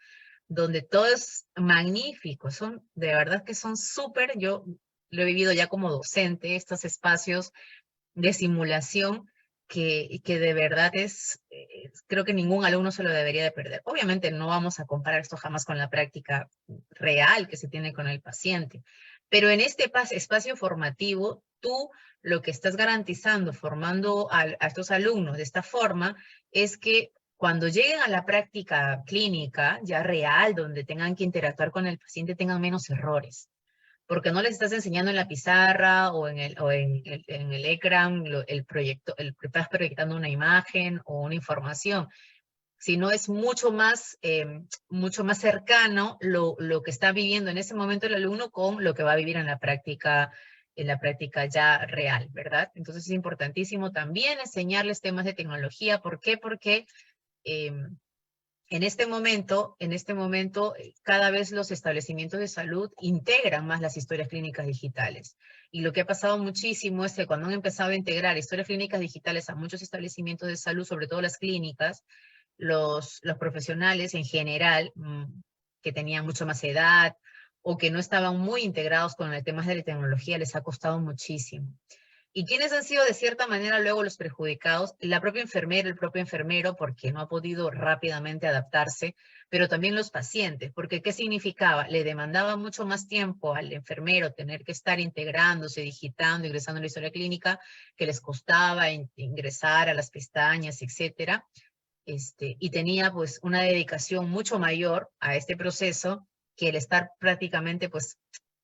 donde todo es magnífico, de verdad que son súper, yo lo he vivido ya como docente, estos espacios de simulación que de verdad creo que ningún alumno se lo debería de perder. Obviamente no vamos a comparar esto jamás con la práctica real que se tiene con el paciente, Pero en este espacio formativo, tú lo que estás garantizando, formando a estos alumnos de esta forma, es que cuando lleguen a la práctica clínica, ya real, donde tengan que interactuar con el paciente, tengan menos errores. Porque no les estás enseñando en la pizarra o en el ecran, estás proyectando una imagen o una información, sino es mucho más cercano lo que está viviendo en ese momento el alumno con lo que va a vivir en la práctica ya real, ¿verdad? Entonces es importantísimo también enseñarles temas de tecnología. ¿Por qué? Porque en este momento, cada vez los establecimientos de salud integran más las historias clínicas digitales. Y lo que ha pasado muchísimo es que cuando han empezado a integrar historias clínicas digitales a muchos establecimientos de salud, sobre todo las clínicas, los profesionales en general, que tenían mucho más edad o que no estaban muy integrados con el tema de la tecnología, les ha costado muchísimo. ¿Y quiénes han sido de cierta manera luego los perjudicados? La propia enfermera, el propio enfermero, porque no ha podido rápidamente adaptarse, pero también los pacientes, porque ¿qué significaba? Le demandaba mucho más tiempo al enfermero tener que estar integrándose, digitando, ingresando en la historia clínica, que les costaba ingresar a las pestañas, etcétera. Y tenía pues una dedicación mucho mayor a este proceso que el estar prácticamente pues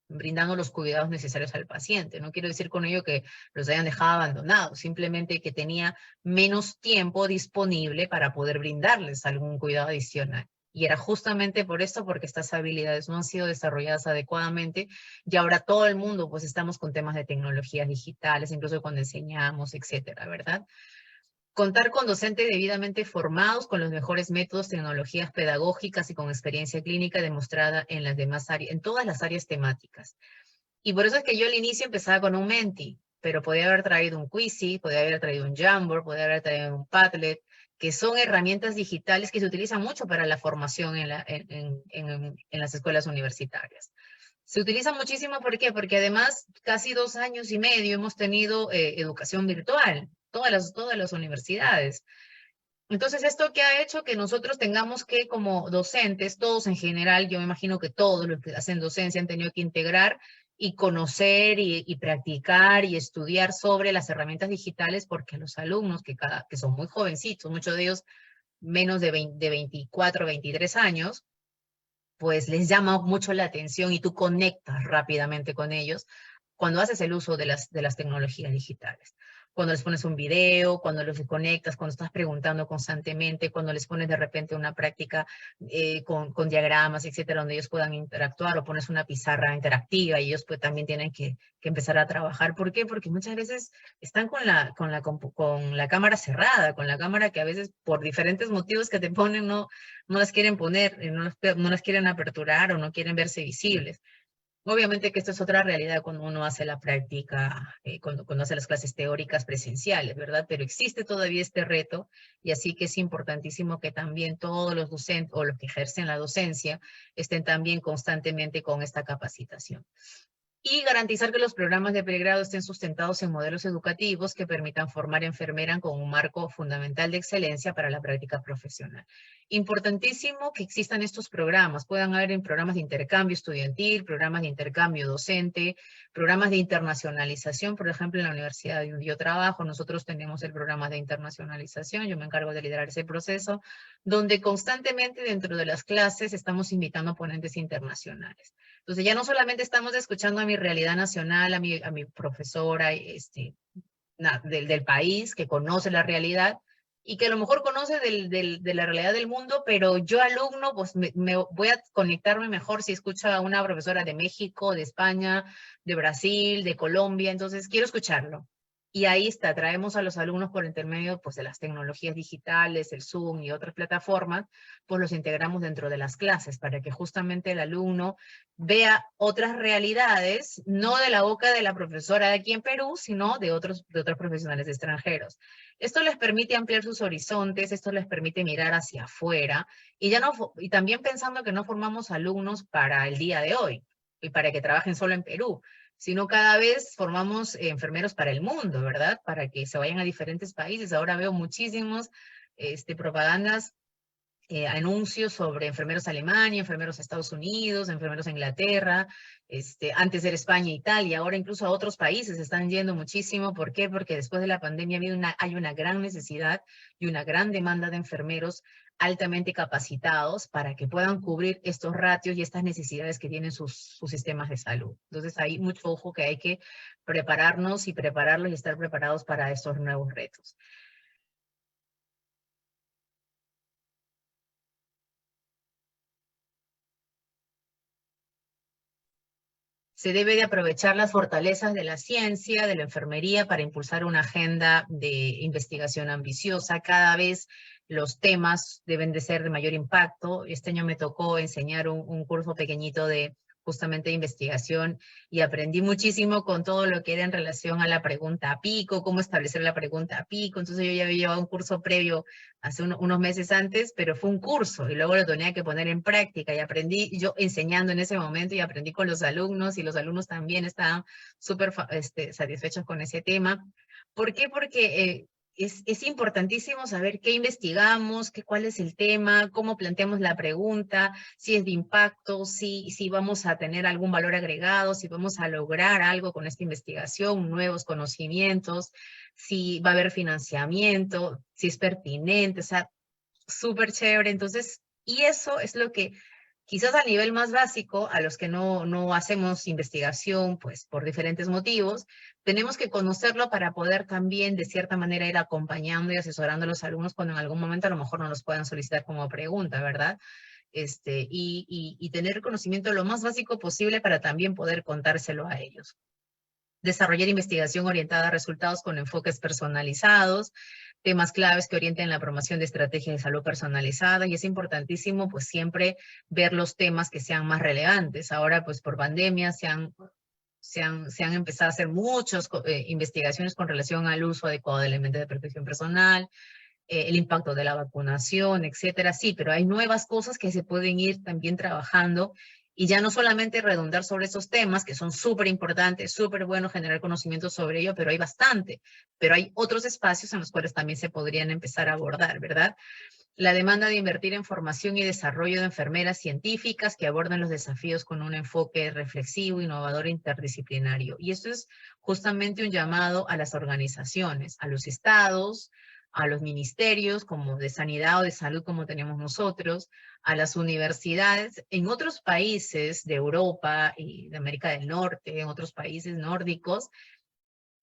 brindando los cuidados necesarios al paciente. No quiero decir con ello que los hayan dejado abandonados, simplemente que tenía menos tiempo disponible para poder brindarles algún cuidado adicional. Y era justamente por esto, porque estas habilidades no han sido desarrolladas adecuadamente, y ahora todo el mundo pues estamos con temas de tecnologías digitales, incluso cuando enseñamos, etcétera, ¿verdad? Contar con docentes debidamente formados con los mejores métodos, tecnologías pedagógicas y con experiencia clínica demostrada en las demás áreas, en todas las áreas temáticas. Y por eso es que yo al inicio empezaba con un Menti, pero podía haber traído un Quizy, podía haber traído un Jamboard, podía haber traído un Padlet, que son herramientas digitales que se utilizan mucho para la formación en las escuelas universitarias. Se utiliza muchísimo, ¿por qué? Porque además casi 2 años y medio hemos tenido educación virtual, todas las universidades. Entonces, ¿esto qué ha hecho? Que nosotros tengamos que, como docentes, todos en general, yo me imagino que todos los que hacen docencia han tenido que integrar y conocer y practicar y estudiar sobre las herramientas digitales, porque los alumnos que son muy jovencitos, muchos de ellos menos de 24, 23 años, pues les llama mucho la atención y tú conectas rápidamente con ellos cuando haces el uso de las tecnologías digitales. Cuando les pones un video, cuando los conectas, cuando estás preguntando constantemente, cuando les pones de repente una práctica con diagramas, etcétera, donde ellos puedan interactuar, o pones una pizarra interactiva y ellos pues también tienen que empezar a trabajar. ¿Por qué? Porque muchas veces están con la cámara cerrada, con la cámara que a veces por diferentes motivos que te ponen no las quieren poner, no las quieren aperturar o no quieren verse visibles. Obviamente que esto es otra realidad cuando uno hace la práctica, cuando hace las clases teóricas presenciales, ¿verdad? Pero existe todavía este reto, y así que es importantísimo que también todos los docentes o los que ejercen la docencia estén también constantemente con esta capacitación. Y garantizar que los programas de pregrado estén sustentados en modelos educativos que permitan formar enfermeras con un marco fundamental de excelencia para la práctica profesional. Importantísimo que existan estos programas. Puedan haber en programas de intercambio estudiantil, programas de intercambio docente, programas de internacionalización. Por ejemplo, en la universidad donde yo trabajo, nosotros tenemos el programa de internacionalización. Yo me encargo de liderar ese proceso, donde constantemente dentro de las clases estamos invitando a ponentes internacionales. Entonces ya no solamente estamos escuchando a mi realidad nacional, a mi profesora del país, que conoce la realidad, y que a lo mejor conoce de la realidad del mundo, pero yo alumno, pues me voy a conectarme mejor si escucho a una profesora de México, de España, de Brasil, de Colombia, entonces quiero escucharlo. Y ahí está, traemos a los alumnos por intermedio pues, de las tecnologías digitales, el Zoom y otras plataformas, pues los integramos dentro de las clases para que justamente el alumno vea otras realidades, no de la boca de la profesora de aquí en Perú, sino de otros profesionales extranjeros. Esto les permite ampliar sus horizontes, esto les permite mirar hacia afuera, y también pensando que no formamos alumnos para el día de hoy, y para que trabajen solo en Perú, sino cada vez formamos enfermeros para el mundo, ¿verdad? Para que se vayan a diferentes países. Ahora veo muchísimos propagandas anuncios sobre enfermeros a Alemania, enfermeros a Estados Unidos, enfermeros a Inglaterra, antes era España e Italia, ahora incluso a otros países están yendo muchísimo. ¿Por qué? Porque después de la pandemia hay una gran necesidad y una gran demanda de enfermeros altamente capacitados para que puedan cubrir estos ratios y estas necesidades que tienen sus sistemas de salud. Entonces hay mucho ojo que hay que prepararnos y prepararlos y estar preparados para estos nuevos retos. Se debe de aprovechar las fortalezas de la ciencia, de la enfermería, para impulsar una agenda de investigación ambiciosa. Cada vez los temas deben de ser de mayor impacto. Este año me tocó enseñar un curso pequeñito de justamente de investigación y aprendí muchísimo con todo lo que era en relación a la pregunta a pico, cómo establecer la pregunta a pico. Entonces yo ya había llevado un curso previo hace unos meses antes, pero fue un curso y luego lo tenía que poner en práctica y aprendí yo enseñando en ese momento y aprendí con los alumnos y los alumnos también estaban súper satisfechos con ese tema. ¿Por qué? Porque es importantísimo saber qué investigamos, cuál es el tema, cómo planteamos la pregunta, si es de impacto, si vamos a tener algún valor agregado, si vamos a lograr algo con esta investigación, nuevos conocimientos, si va a haber financiamiento, si es pertinente, o sea, súper chévere. Entonces, y eso es lo que quizás a nivel más básico, a los que no hacemos investigación, pues por diferentes motivos, tenemos que conocerlo para poder también de cierta manera ir acompañando y asesorando a los alumnos cuando en algún momento a lo mejor no los puedan solicitar como pregunta, ¿verdad? Y tener conocimiento lo más básico posible para también poder contárselo a ellos. Desarrollar investigación orientada a resultados con enfoques personalizados, temas claves que orienten la promoción de estrategias de salud personalizada, y es importantísimo pues siempre ver los temas que sean más relevantes. Ahora pues por pandemia se han empezado a hacer muchas investigaciones con relación al uso adecuado de elementos de protección personal, el impacto de la vacunación, etcétera. Sí, pero hay nuevas cosas que se pueden ir también trabajando y ya no solamente redundar sobre esos temas, que son súper importantes, súper bueno generar conocimiento sobre ello, pero hay bastante. Pero hay otros espacios en los cuales también se podrían empezar a abordar, ¿verdad? La demanda de invertir en formación y desarrollo de enfermeras científicas que aborden los desafíos con un enfoque reflexivo, innovador e interdisciplinario. Y esto es justamente un llamado a las organizaciones, a los estados, a los ministerios como de sanidad o de salud como tenemos nosotros, a las universidades. En otros países de Europa y de América del Norte, en otros países nórdicos,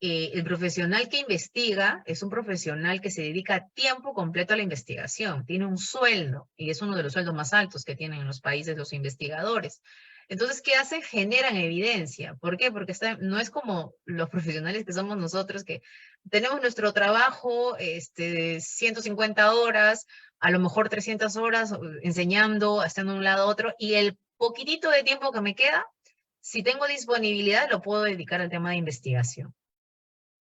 el profesional que investiga es un profesional que se dedica tiempo completo a la investigación, tiene un sueldo, y es uno de los sueldos más altos que tienen en los países los investigadores. Entonces, ¿qué hacen? Generan evidencia. ¿Por qué? Porque no es como los profesionales que somos nosotros, que tenemos nuestro trabajo, 150 horas, a lo mejor 300 horas enseñando, estando de un lado a otro, y el poquitito de tiempo que me queda, si tengo disponibilidad, lo puedo dedicar al tema de investigación.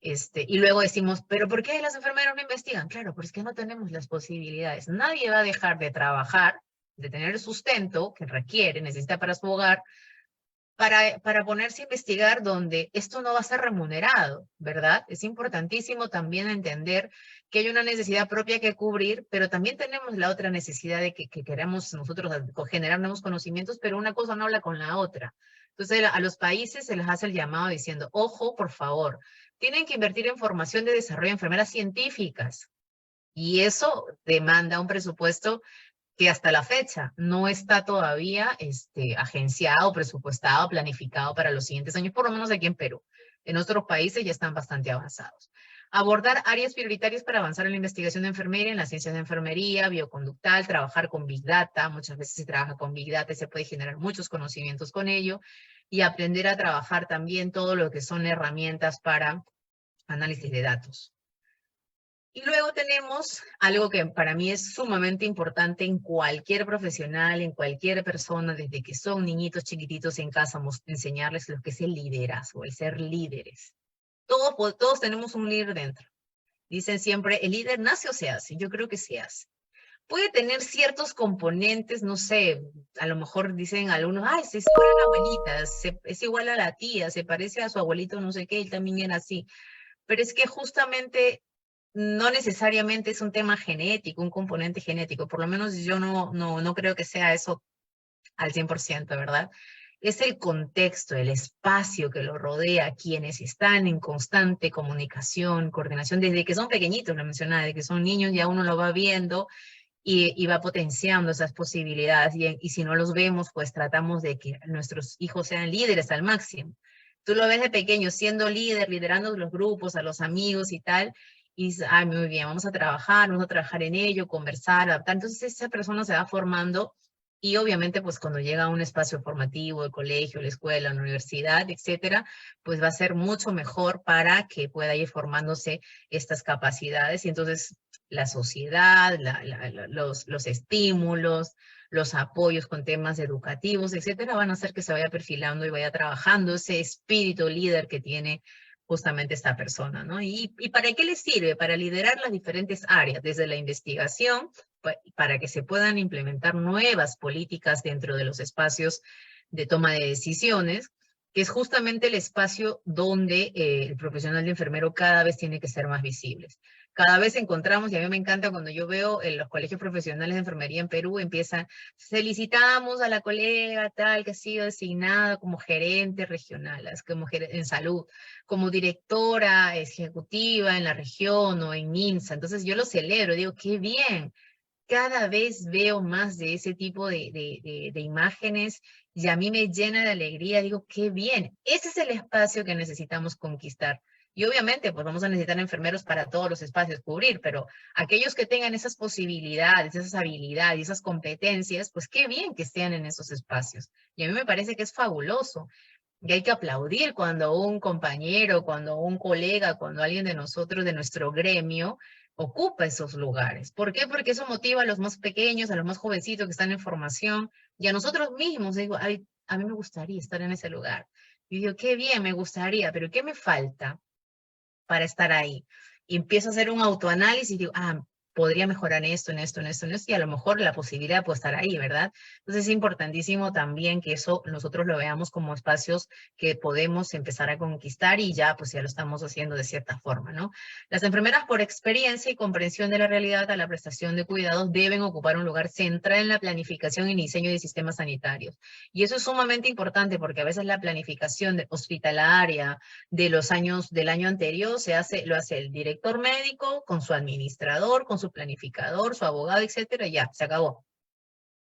Y luego decimos, ¿pero por qué los enfermeros no investigan? Claro, porque es que no tenemos las posibilidades. Nadie va a dejar de trabajar, de tener el sustento que requiere, necesita para su hogar, para ponerse a investigar donde esto no va a ser remunerado, ¿verdad? Es importantísimo también entender que hay una necesidad propia que cubrir, pero también tenemos la otra necesidad de que queramos nosotros generar nuevos conocimientos, pero una cosa no habla con la otra. Entonces a los países se les hace el llamado diciendo, ojo, por favor, tienen que invertir en formación de desarrollo de enfermeras científicas. Y eso demanda un presupuesto que hasta la fecha no está todavía agenciado, presupuestado, planificado para los siguientes años, por lo menos aquí en Perú. En otros países ya están bastante avanzados. Abordar áreas prioritarias para avanzar en la investigación de enfermería, en las ciencias de enfermería, bioconductal, trabajar con Big Data. Muchas veces se trabaja con Big Data y se puede generar muchos conocimientos con ello. Y aprender a trabajar también todo lo que son herramientas para análisis de datos. Y luego tenemos algo que para mí es sumamente importante en cualquier profesional, en cualquier persona, desde que son niñitos chiquititos en casa, enseñarles lo que es el liderazgo, el ser líderes. Todos tenemos un líder dentro. Dicen siempre, ¿el líder nace o se hace? Yo creo que se hace. Puede tener ciertos componentes, no sé, a lo mejor dicen algunos, ay, es igual a la abuelita, es igual a la tía, se parece a su abuelito, no sé qué, él también era así. Pero es que justamente no necesariamente es un tema genético, un componente genético, por lo menos yo no creo que sea eso al 100%, ¿verdad? Es el contexto, el espacio que lo rodea, quienes están en constante comunicación, coordinación, desde que son pequeñitos, lo mencionaba, desde que son niños ya uno lo va viendo y va potenciando esas posibilidades, y si no los vemos, pues tratamos de que nuestros hijos sean líderes al máximo. Tú lo ves de pequeño siendo líder, liderando los grupos, a los amigos y tal, y dices, ay, muy bien, vamos a trabajar en ello, conversar, adaptar. Entonces esa persona se va formando. Y obviamente, pues cuando llega a un espacio formativo, el colegio, la escuela, la universidad, etcétera, pues va a ser mucho mejor para que pueda ir formándose estas capacidades. Y entonces la sociedad, los estímulos, los apoyos con temas educativos, etcétera, van a hacer que se vaya perfilando y vaya trabajando ese espíritu líder que tiene justamente esta persona, ¿no? ¿Y para qué le sirve? Para liderar las diferentes áreas, desde la investigación, para que se puedan implementar nuevas políticas dentro de los espacios de toma de decisiones, que es justamente el espacio donde el profesional de enfermero cada vez tiene que ser más visible. Cada vez encontramos, y a mí me encanta cuando yo veo en los colegios profesionales de enfermería en Perú, empiezan, felicitamos a la colega tal que ha sido designada como gerente regional, como en salud, como directora ejecutiva en la región o en MINSA. Entonces yo lo celebro, digo, qué bien. Cada vez veo más de ese tipo de imágenes y a mí me llena de alegría. Digo, qué bien. Ese es el espacio que necesitamos conquistar. Y obviamente, pues vamos a necesitar enfermeros para todos los espacios cubrir, pero aquellos que tengan esas posibilidades, esas habilidades, esas competencias, pues qué bien que estén en esos espacios. Y a mí me parece que es fabuloso. Y hay que aplaudir cuando un compañero, cuando un colega, cuando alguien de nosotros, de nuestro gremio, ocupa esos lugares. ¿Por qué? Porque eso motiva a los más pequeños, a los más jovencitos que están en formación, y a nosotros mismos. Digo, ay, a mí me gustaría estar en ese lugar. Y digo, qué bien, me gustaría, pero ¿qué me falta para estar ahí? Y empiezo a hacer un autoanálisis y digo, podría mejorar esto, en esto, en esto, en esto, y a lo mejor la posibilidad puede estar ahí, ¿verdad? Entonces es importantísimo también que eso nosotros lo veamos como espacios que podemos empezar a conquistar y ya, pues ya lo estamos haciendo de cierta forma, ¿no? Las enfermeras, por experiencia y comprensión de la realidad a la prestación de cuidados, deben ocupar un lugar central en la planificación y diseño de sistemas sanitarios. Y eso es sumamente importante porque a veces la planificación hospitalaria del año anterior lo hace el director médico con su administrador, con su planificador, su abogado, etcétera, ya, se acabó.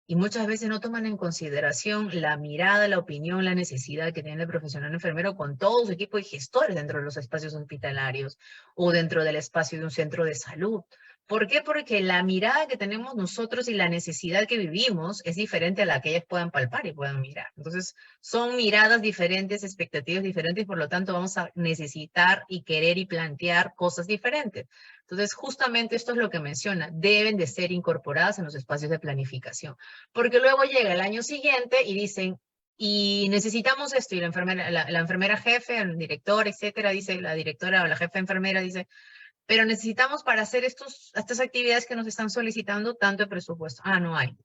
Y muchas veces no toman en consideración la mirada, la opinión, la necesidad que tiene el profesional enfermero con todo su equipo de gestores dentro de los espacios hospitalarios o dentro del espacio de un centro de salud. ¿Por qué? Porque la mirada que tenemos nosotros y la necesidad que vivimos es diferente a la que ellas puedan palpar y puedan mirar. Entonces, son miradas diferentes, expectativas diferentes, por lo tanto vamos a necesitar y querer y plantear cosas diferentes. Entonces, justamente esto es lo que menciona, deben de ser incorporadas en los espacios de planificación. Porque luego llega el año siguiente y dicen, y necesitamos esto, y la enfermera jefe, el director, etcétera, dice la directora o la jefa enfermera, dice, pero necesitamos para hacer estas actividades que nos están solicitando tanto de presupuesto. No hay.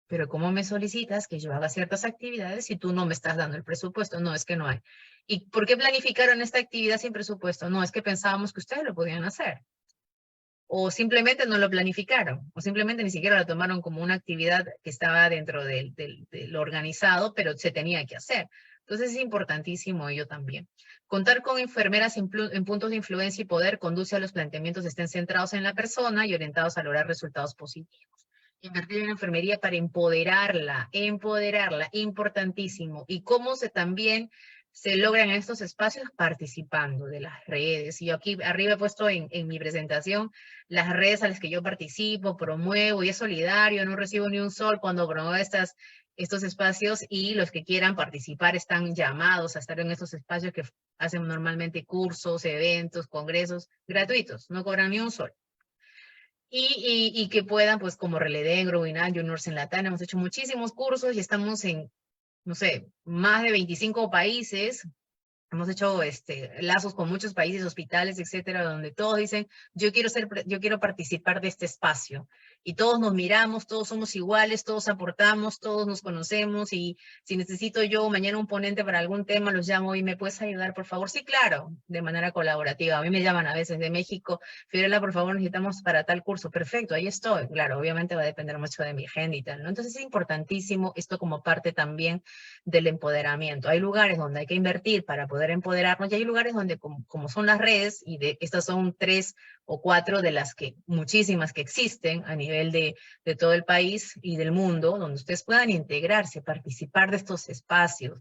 Pero ¿cómo me solicitas que yo haga ciertas actividades si tú no me estás dando el presupuesto? No, es que no hay. ¿Y por qué planificaron esta actividad sin presupuesto? No, es que pensábamos que ustedes lo podían hacer. O simplemente no lo planificaron, o simplemente ni siquiera lo tomaron como una actividad que estaba dentro de lo organizado, pero se tenía que hacer. Entonces es importantísimo ello también. Contar con enfermeras en puntos de influencia y poder conduce a los planteamientos que estén centrados en la persona y orientados a lograr resultados positivos. Invertir en enfermería para empoderarla, importantísimo. Y cómo también se logran estos espacios participando de las redes. Y yo aquí arriba he puesto en mi presentación las redes a las que yo participo, promuevo y es solidario, no recibo ni un sol cuando promuevo estos espacios, y los que quieran participar están llamados a estar en estos espacios que hacen normalmente cursos, eventos, congresos gratuitos, no cobran ni un sol. Y que puedan, pues como Releden, Growinal, Juniors en Latam, hemos hecho muchísimos cursos y estamos en, no sé, más de 25 países. Hemos hecho lazos con muchos países, hospitales, etcétera, donde todos dicen, yo quiero participar de este espacio. y todos nos miramos, todos somos iguales, todos aportamos, todos nos conocemos, y si necesito yo mañana un ponente para algún tema, los llamo y ¿me puedes ayudar, por favor? Sí, claro, de manera colaborativa. A mí me llaman a veces de México, Fiorella, por favor, necesitamos para tal curso. Perfecto, ahí estoy. Claro, obviamente va a depender mucho de mi agenda y tal, ¿no? Entonces es importantísimo esto como parte también del empoderamiento. Hay lugares donde hay que invertir para poder empoderarnos, y hay lugares donde, como son las redes, y estas son 3 o 4 de las que muchísimas que existen a nivel de todo el país y del mundo, donde ustedes puedan integrarse, participar de estos espacios,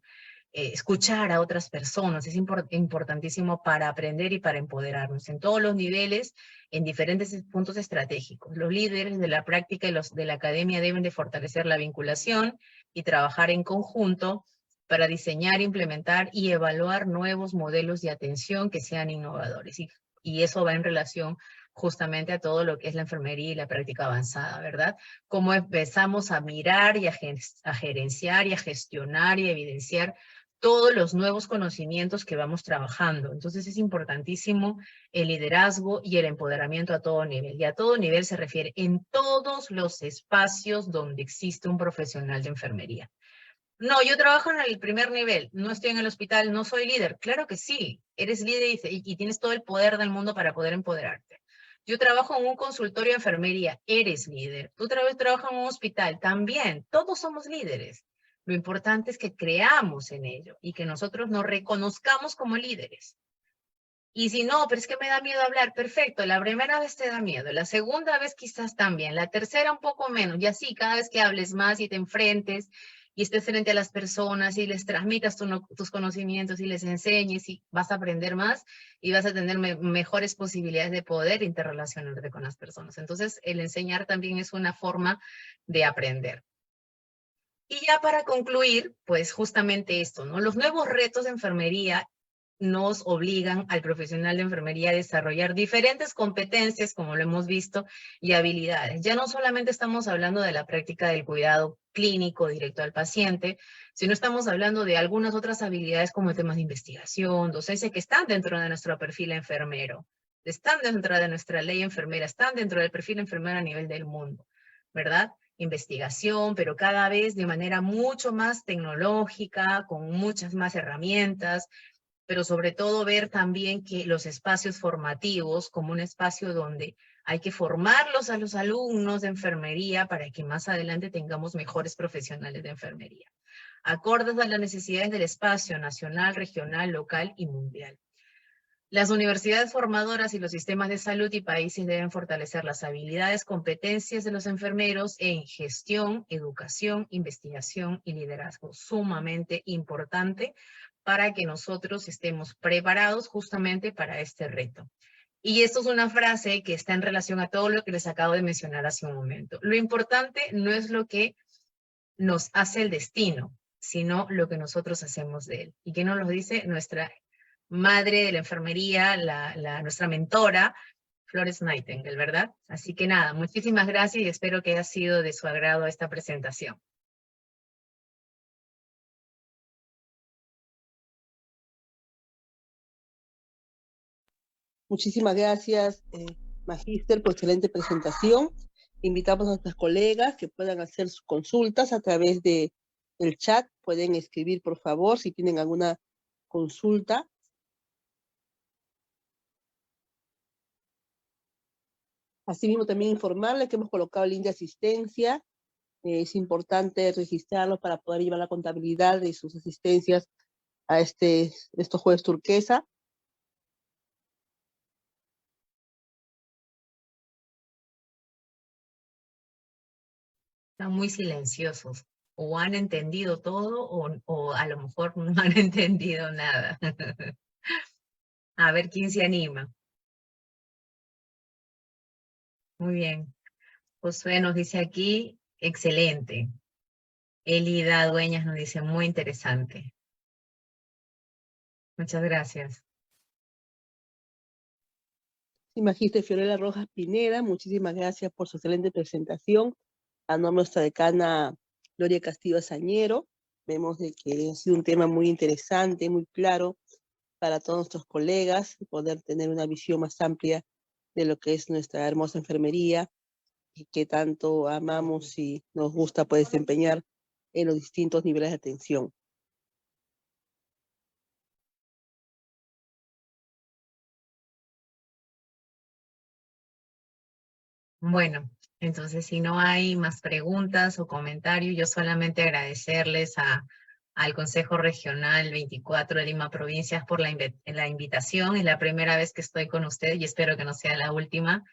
escuchar a otras personas. Es importantísimo para aprender y para empoderarnos en todos los niveles, en diferentes puntos estratégicos. Los líderes de la práctica y los de la academia deben de fortalecer la vinculación y trabajar en conjunto para diseñar, implementar y evaluar nuevos modelos de atención que sean innovadores. Y eso va en relación justamente a todo lo que es la enfermería y la práctica avanzada, ¿verdad? Cómo empezamos a mirar y a gerenciar y a gestionar y a evidenciar todos los nuevos conocimientos que vamos trabajando. Entonces es importantísimo el liderazgo y el empoderamiento a todo nivel. Y a todo nivel se refiere en todos los espacios donde existe un profesional de enfermería. No, yo trabajo en el primer nivel, no estoy en el hospital, no soy líder. Claro que sí, eres líder y tienes todo el poder del mundo para poder empoderarte. Yo trabajo en un consultorio de enfermería, eres líder. Tú trabajas en un hospital, también, todos somos líderes. Lo importante es que creamos en ello y que nosotros nos reconozcamos como líderes. Y si no, pero es que me da miedo hablar, perfecto, la primera vez te da miedo, la segunda vez quizás también, la tercera un poco menos, y así cada vez que hables más y te enfrentes y estés frente a las personas y les transmitas tus conocimientos y les enseñes, y vas a aprender más y vas a tener mejores posibilidades de poder interrelacionarte con las personas. Entonces, el enseñar también es una forma de aprender. Y ya para concluir, pues justamente esto, ¿no? Los nuevos retos de enfermería nos obligan al profesional de enfermería a desarrollar diferentes competencias, como lo hemos visto, y habilidades. Ya no solamente estamos hablando de la práctica del cuidado clínico directo al paciente, sino estamos hablando de algunas otras habilidades como temas de investigación, docencia, que están dentro de nuestro perfil enfermero, están dentro de nuestra ley enfermera, están dentro del perfil enfermero a nivel del mundo, ¿verdad? Investigación, pero cada vez de manera mucho más tecnológica, con muchas más herramientas, pero sobre todo ver también que los espacios formativos como un espacio donde hay que formarlos a los alumnos de enfermería para que más adelante tengamos mejores profesionales de enfermería, acordes a las necesidades del espacio nacional, regional, local y mundial. Las universidades formadoras y los sistemas de salud y países deben fortalecer las habilidades, competencias de los enfermeros en gestión, educación, investigación y liderazgo. Sumamente importante para que nosotros estemos preparados justamente para este reto. Y esto es una frase que está en relación a todo lo que les acabo de mencionar hace un momento. Lo importante no es lo que nos hace el destino, sino lo que nosotros hacemos de él. ¿Y qué nos lo dice? Nuestra madre de la enfermería, nuestra mentora, Florence Nightingale, ¿verdad? Así que nada, muchísimas gracias y espero que haya sido de su agrado esta presentación. Muchísimas gracias, Magíster, por excelente presentación. Invitamos a nuestras colegas que puedan hacer sus consultas a través del chat. Pueden escribir, por favor, si tienen alguna consulta. Asimismo, también informarles que hemos colocado el link de asistencia. Es importante registrarlo para poder llevar la contabilidad de sus asistencias a estos jueves turquesa. Están muy silenciosos. O han entendido todo o a lo mejor no han entendido nada. A ver quién se anima. Muy bien. Josué nos dice aquí, excelente. Elida Dueñas nos dice, muy interesante. Muchas gracias. Sí, Magíster Fiorella Rojas Pineda, muchísimas gracias por su excelente presentación. A nombre de nuestra decana Gloria Castillo Azañero, vemos de que ha sido un tema muy interesante, muy claro para todos nuestros colegas, poder tener una visión más amplia de lo que es nuestra hermosa enfermería y que tanto amamos y nos gusta pues, desempeñar en los distintos niveles de atención. Bueno, entonces si no hay más preguntas o comentarios, yo solamente agradecerles al Consejo Regional 24 de Lima Provincias por la invitación. Es la primera vez que estoy con ustedes y espero que no sea la última.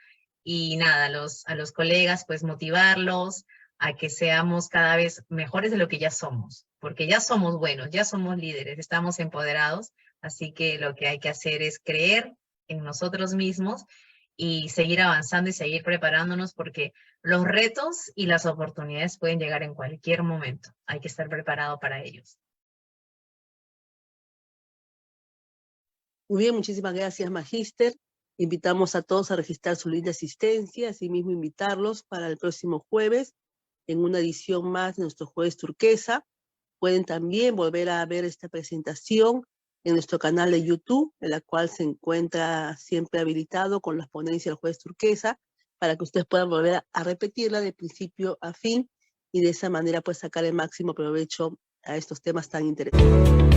Y nada, a los colegas, pues motivarlos a que seamos cada vez mejores de lo que ya somos, porque ya somos buenos, ya somos líderes, estamos empoderados, así que lo que hay que hacer es creer en nosotros mismos y seguir avanzando y seguir preparándonos, porque los retos y las oportunidades pueden llegar en cualquier momento. Hay que estar preparado para ellos. Muy bien, muchísimas gracias, Magíster. Invitamos a todos a registrar su línea de asistencia, asimismo invitarlos para el próximo jueves en una edición más de nuestro Jueves Turquesa. Pueden también volver a ver esta presentación en nuestro canal de YouTube, en la cual se encuentra siempre habilitado con las ponencias del Jueves Turquesa, para que ustedes puedan volver a repetirla de principio a fin y de esa manera pues sacar el máximo provecho a estos temas tan interesantes.